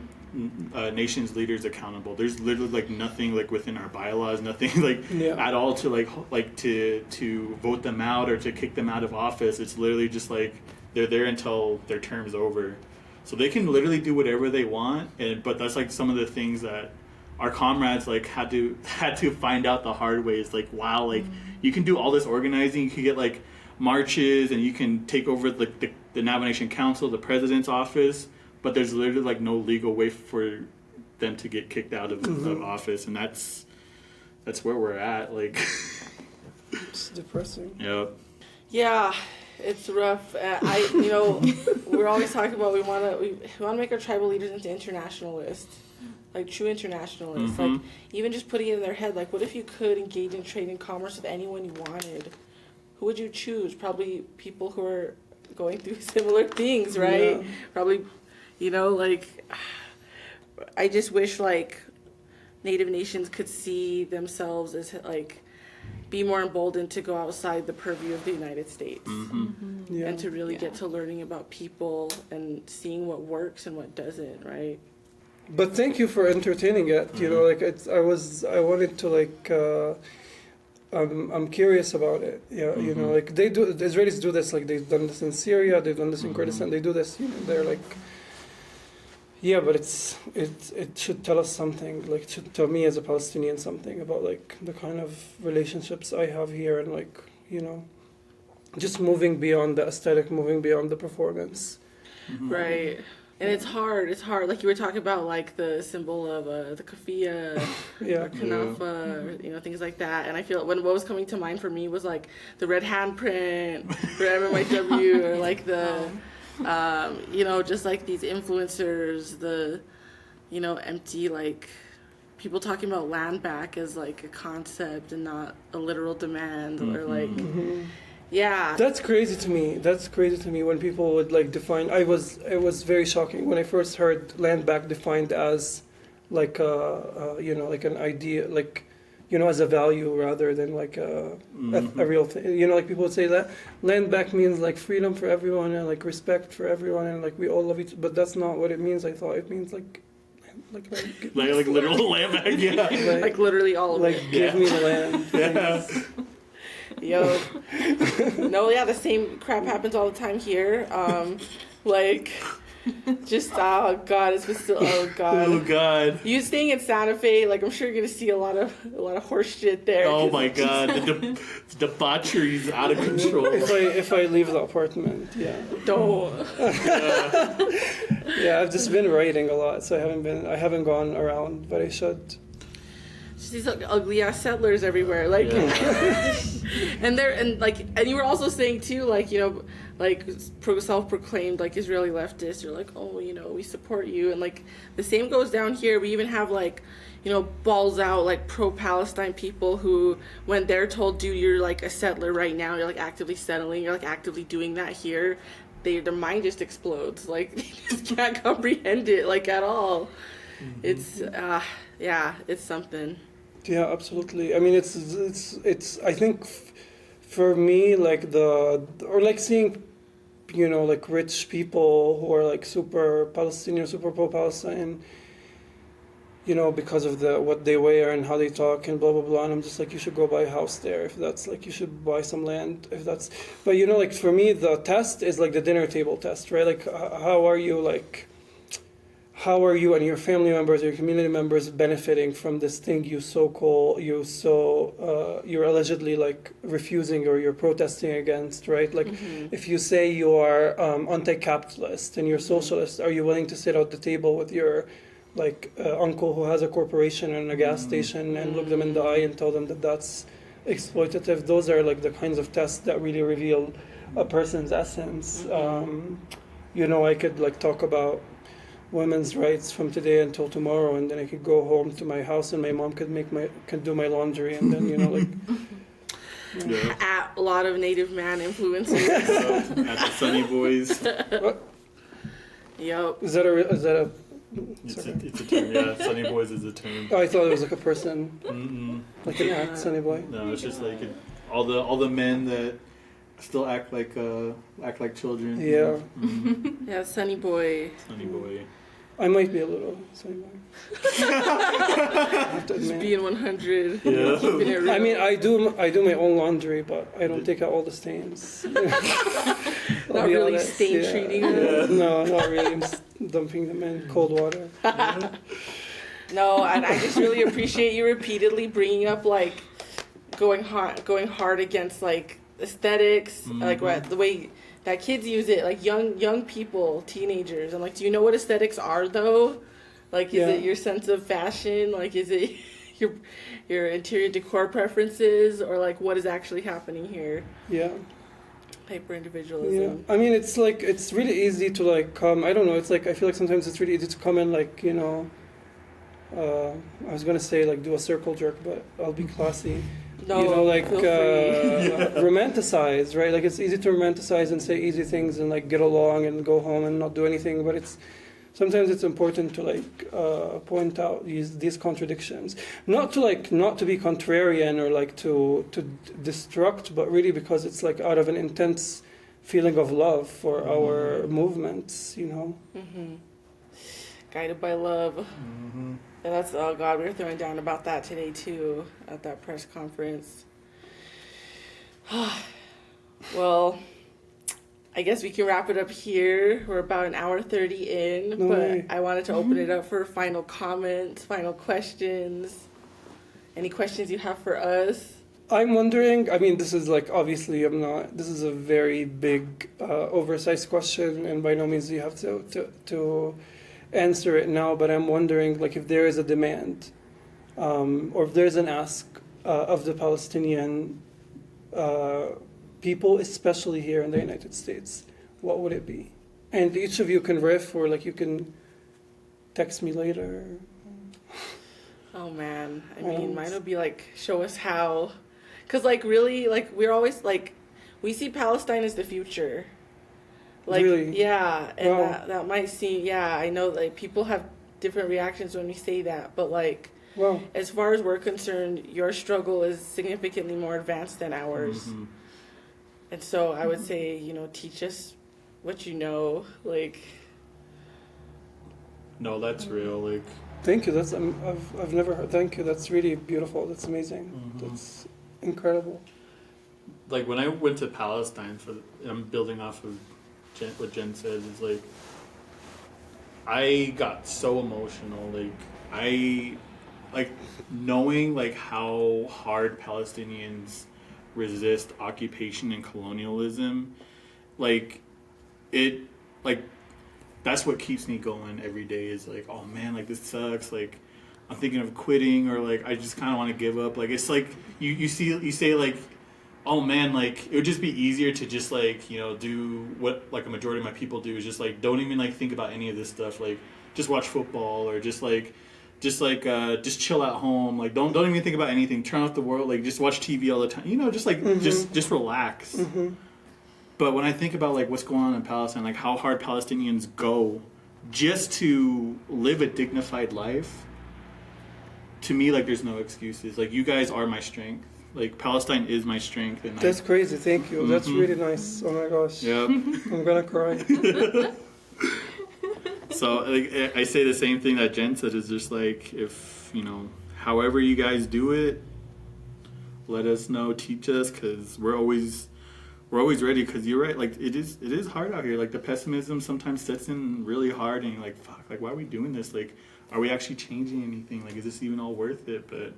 nation's leaders accountable. There's literally like nothing like within our bylaws, nothing like at all to to vote them out or to kick them out of office. It's literally just like they're there until their term's over. So they can literally do whatever they want, but that's like some of the things that our comrades like had to find out the hard way. It's like, wow, like you can do all this organizing, you can get like marches, and you can take over like the Navajo Nation Council, the president's office, but there's literally like no legal way for them to get kicked out of office, and that's where we're at. Like, it's depressing. Yep. Yeah, it's rough. You know, we're always talking about we want to make our tribal leaders into internationalists, like true internationalists. Like, even just putting it in their head, like, what if you could engage in trade and commerce with anyone you wanted? Who would you choose? Probably people who are going through similar things, right? Probably. You know, like, I just wish, like, Native nations could see themselves as, like, be more emboldened to go outside the purview of the United States. And to really get to learning about people and seeing what works and what doesn't, right? But thank you for entertaining it. You know, like, I wanted to, like, I'm curious about it. Yeah, you know, like, the Israelis do this, like, they've done this in Syria, they've done this in Kurdistan, they do this, you know, they're like... Yeah, but it should tell us something, like, should tell me as a Palestinian something about, like, the kind of relationships I have here, and, like, you know, just moving beyond the aesthetic, moving beyond the performance. Right. And it's hard. Like you were talking about, like, the symbol of the kafia, or kanafa, you know, things like that. And I feel what was coming to mind for me was, like, the red handprint for MMIW, or, like, Just like these influencers, empty like people talking about land back as like a concept and not a literal demand or like, yeah. That's crazy to me. That's crazy to me when people would like define. It was very shocking when I first heard land back defined as like like an idea, like as a value rather than like a real thing. Like people would say that land back means like freedom for everyone and like respect for everyone and like we all love each. But that's not what it means. I thought it means like literal land back, yeah. Like literally all of it. Give me the land. Yeah. Yo. No, yeah, the same crap happens all the time here. Oh god, it's still oh god. Oh god. You staying in Santa Fe, like I'm sure you're gonna see a lot of horse shit there. Oh my god, the debauchery's out of control. If I leave the apartment, yeah. Don't. Yeah, I've just been writing a lot, so I haven't gone around, but I should. Just these ugly ass settlers everywhere, like, and you were also saying too, like self-proclaimed like Israeli leftists. You're like, oh, we support you, and like the same goes down here. We even have like, balls out like pro-Palestine people who, when they're told, dude, you're like a settler right now, you're like actively settling, you're like actively doing that here. Their mind just explodes. Like they just can't comprehend it like at all. It's it's something. Yeah, absolutely. I mean, it's. I think for me, like seeing, like rich people who are like super Palestinian, super pro-Palestine. Because of what they wear and how they talk and blah blah blah, and I'm just like, you should go buy a house there if that's like, you should buy some land if that's. But like for me, the test is like the dinner table test, right? Like how are you and your family members, your community members benefiting from this thing you're allegedly like refusing or you're protesting against, right? Like if you say you are anti-capitalist and you're socialist, are you willing to sit at the table with your uncle who has a corporation and a gas station and look them in the eye and tell them that that's exploitative? Those are like the kinds of tests that really reveal a person's essence. I could like talk about women's rights from today until tomorrow, and then I could go home to my house and my mom could do my laundry, and then At a lot of native man influencers. At the Sunny Boys. What? Yep. Is that a It's a term, yeah. Sunny Boys is a term. Oh, I thought it was like a person. Like an act, Sunny Boy. No, it's just like all the men that still act like children. Yeah. Yeah, Sunny Boy. Sunny Boy. I might be a little Sunny Boy. Just being 100. Yeah. Keeping it real. I mean, I do my own laundry, but I don't take out all the stains. Not really stain treating them. No, not really. I'm just dumping them in cold water. No, and I just really appreciate you repeatedly bringing up like going hard against like aesthetics, like the way that kids use it, like young people, teenagers. I'm like, do you know what aesthetics are though? Like, is it your sense of fashion? Like, is it your interior decor preferences, or like what is actually happening here? Yeah. Hyper individualism. Yeah. I mean, it's like it's really easy to like come. I don't know. It's like I feel like sometimes it's really easy to come and like I was gonna say like do a circle jerk, but I'll be classy. No, romanticize, right? Like it's easy to romanticize and say easy things and like get along and go home and not do anything, but sometimes it's important to like point out these contradictions, not to be contrarian or like to destruct, but really because it's like out of an intense feeling of love for our movements, Guided by love. And that's, oh God, we were throwing down about that today too at that press conference. Well, I guess we can wrap it up here. We're about an hour 30 in, but I wanted to open it up for final comments, final questions. Any questions you have for us? I'm wondering, I mean, this is like, obviously this is a very big, oversized question, and by no means do you have to answer it now, but I'm wondering like if there is a demand or if there's an ask of the Palestinian people, especially here in the United States, what would it be? and each of you can riff, or like you can text me later. Oh man, I mean, mine would be like, show us how, because like really, like we're always like, we see Palestine as the future. Like, really? Yeah, and Wow. that might seem, yeah, I know like people have different reactions when we say that, but like, Wow. as far as we're concerned, your struggle is significantly more advanced than ours. Mm-hmm. And so I would say, teach us what you know, like. No, that's real. Like, Thank you. That's I've never heard. Thank you. That's really beautiful. That's amazing. That's incredible. like when I went to Palestine I'm building off of what Jen says, is like, I got so emotional. Like, I, like, knowing, like, how hard Palestinians resist occupation and colonialism, like, it, like, that's what keeps me going every day, is like, oh man, like, this sucks, like, I'm thinking of quitting, or like, I just kind of want to give up. Like, it's like, you say like, oh man, like, it would just be easier to just like, do what like a majority of my people do, is just like, don't even like think about any of this stuff, like just watch football, or just chill at home, like don't even think about anything, turn off the world, like just watch TV all the time, just like just relax. But when I think about like what's going on in Palestine, like how hard Palestinians go just to live a dignified life, to me, like, there's no excuses. Like, you guys are my strength. Like, Palestine is my strength. And That's crazy. Thank you. That's really nice. Oh my gosh. Yeah. I'm gonna cry. So, like, I say the same thing that Jen said, is just like, if, however you guys do it, let us know, teach us, because we're always ready, because you're right, like, it is hard out here. Like, the pessimism sometimes sets in really hard, and you're like, fuck, like, why are we doing this? Like, are we actually changing anything? Like, is this even all worth it? But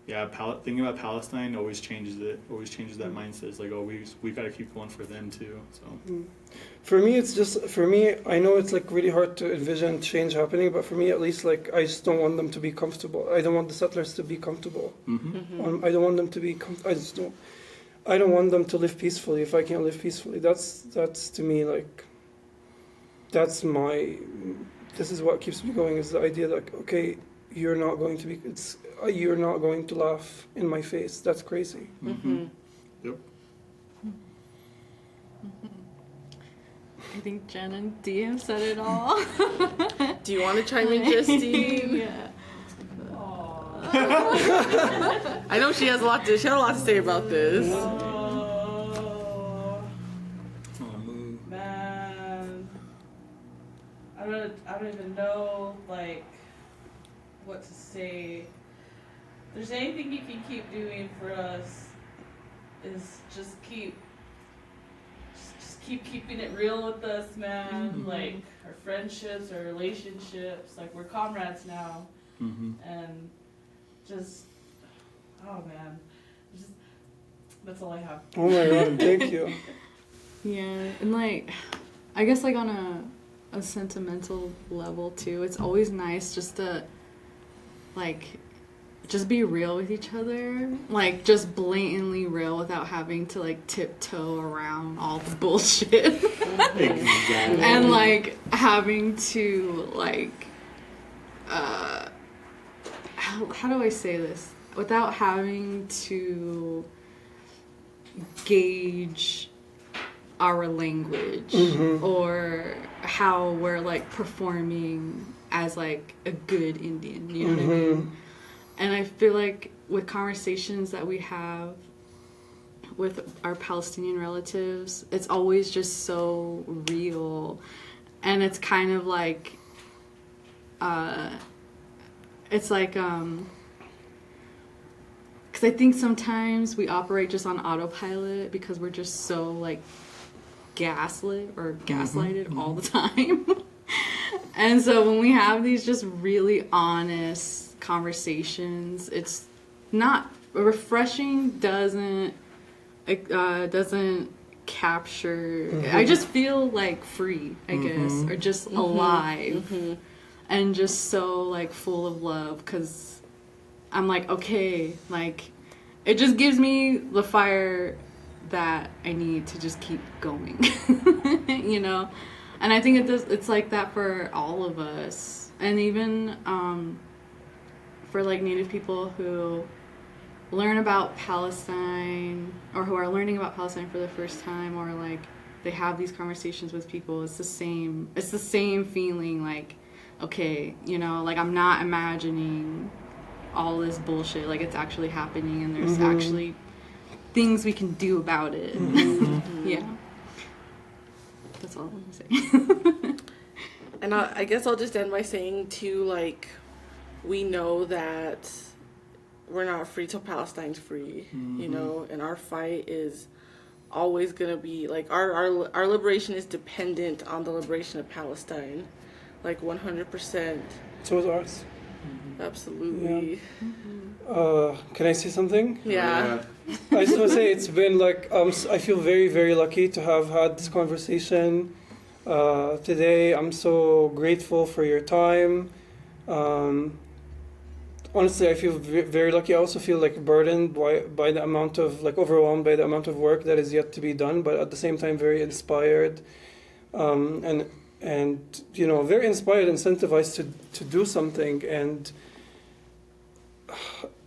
yeah, thinking about Palestine always changes it. Always changes that mindset. It's like, oh, we got to keep going for them too. So For me, I know it's like really hard to envision change happening, but for me at least, like, I just don't want them to be comfortable. I don't want the settlers to be comfortable. I don't want them to be. I don't want them to live peacefully if I can't live peacefully. That's to me, like, this is what keeps me going, is the idea that, okay, you're not going to laugh in my face. That's crazy. Yep. I think Jen and Dee have said it all. Do you want to chime in, Justine? Yeah. I know she had a lot to say about this. Man, I don't even know like what to say. If there's anything you can keep doing for us, is just keep keeping it real with us, man. Like our friendships, our relationships, like we're comrades now, and just, oh man, just, that's all I have. Oh my god, thank you. Yeah, and like, I guess like on a sentimental level too, it's always nice just to like just be real with each other, like just blatantly real without having to like tiptoe around all the bullshit. Exactly. And like having to like how do I say this without having to gauge our language or how we're like performing as like a good Indian, you know what I mean? And I feel like with conversations that we have with our Palestinian relatives, it's always just so real, and it's kind of like it's like because I think sometimes we operate just on autopilot because we're just so like gaslit or gaslighted all the time. And so when we have these just really honest conversations, it's not refreshing, doesn't capture, I just feel like free, I guess, or just alive and just so like full of love, because I'm like, okay, like it just gives me the fire that I need to just keep going. You know, And I think it's like that for all of us, and even for like Native people who learn about Palestine, or who are learning about Palestine for the first time, or like they have these conversations with people. It's the same feeling, like, okay, you know, like I'm not imagining all this bullshit, like it's actually happening, and there's actually things we can do about it. Yeah, that's all I want to say. And I guess I'll just end by saying too, like, we know that we're not free till Palestine's free, you know, and our fight is always gonna be like our liberation is dependent on the liberation of Palestine, like 100%. So is ours. Absolutely. Can I say something? Yeah. I just want to say it's been like I feel very, very lucky to have had this conversation today. I'm so grateful for your time. Honestly, I feel very lucky. I also feel like burdened by the amount of, like, overwhelmed by the amount of work that is yet to be done, but at the same time very inspired, and you know, very inspired, incentivized to do something. And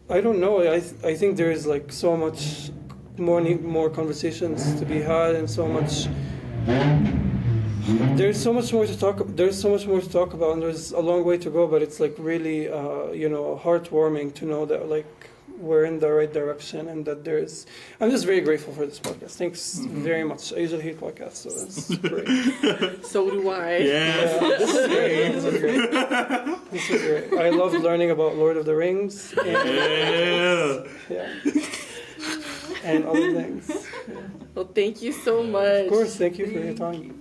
I don't know. I think there is like so much more conversations to be had, and so much. There's so much more to talk about, and there's a long way to go. But it's like really, you know, heartwarming to know that like we're in the right direction, and that there's. I'm just very grateful for this podcast. Thanks very much. I usually hate podcasts, so it's great. So do I. Yeah. This is great. This is great. I love learning about Lord of the Rings. And, yeah. And other things. Yeah. Well, thank you so much. Of course, thank you for your time.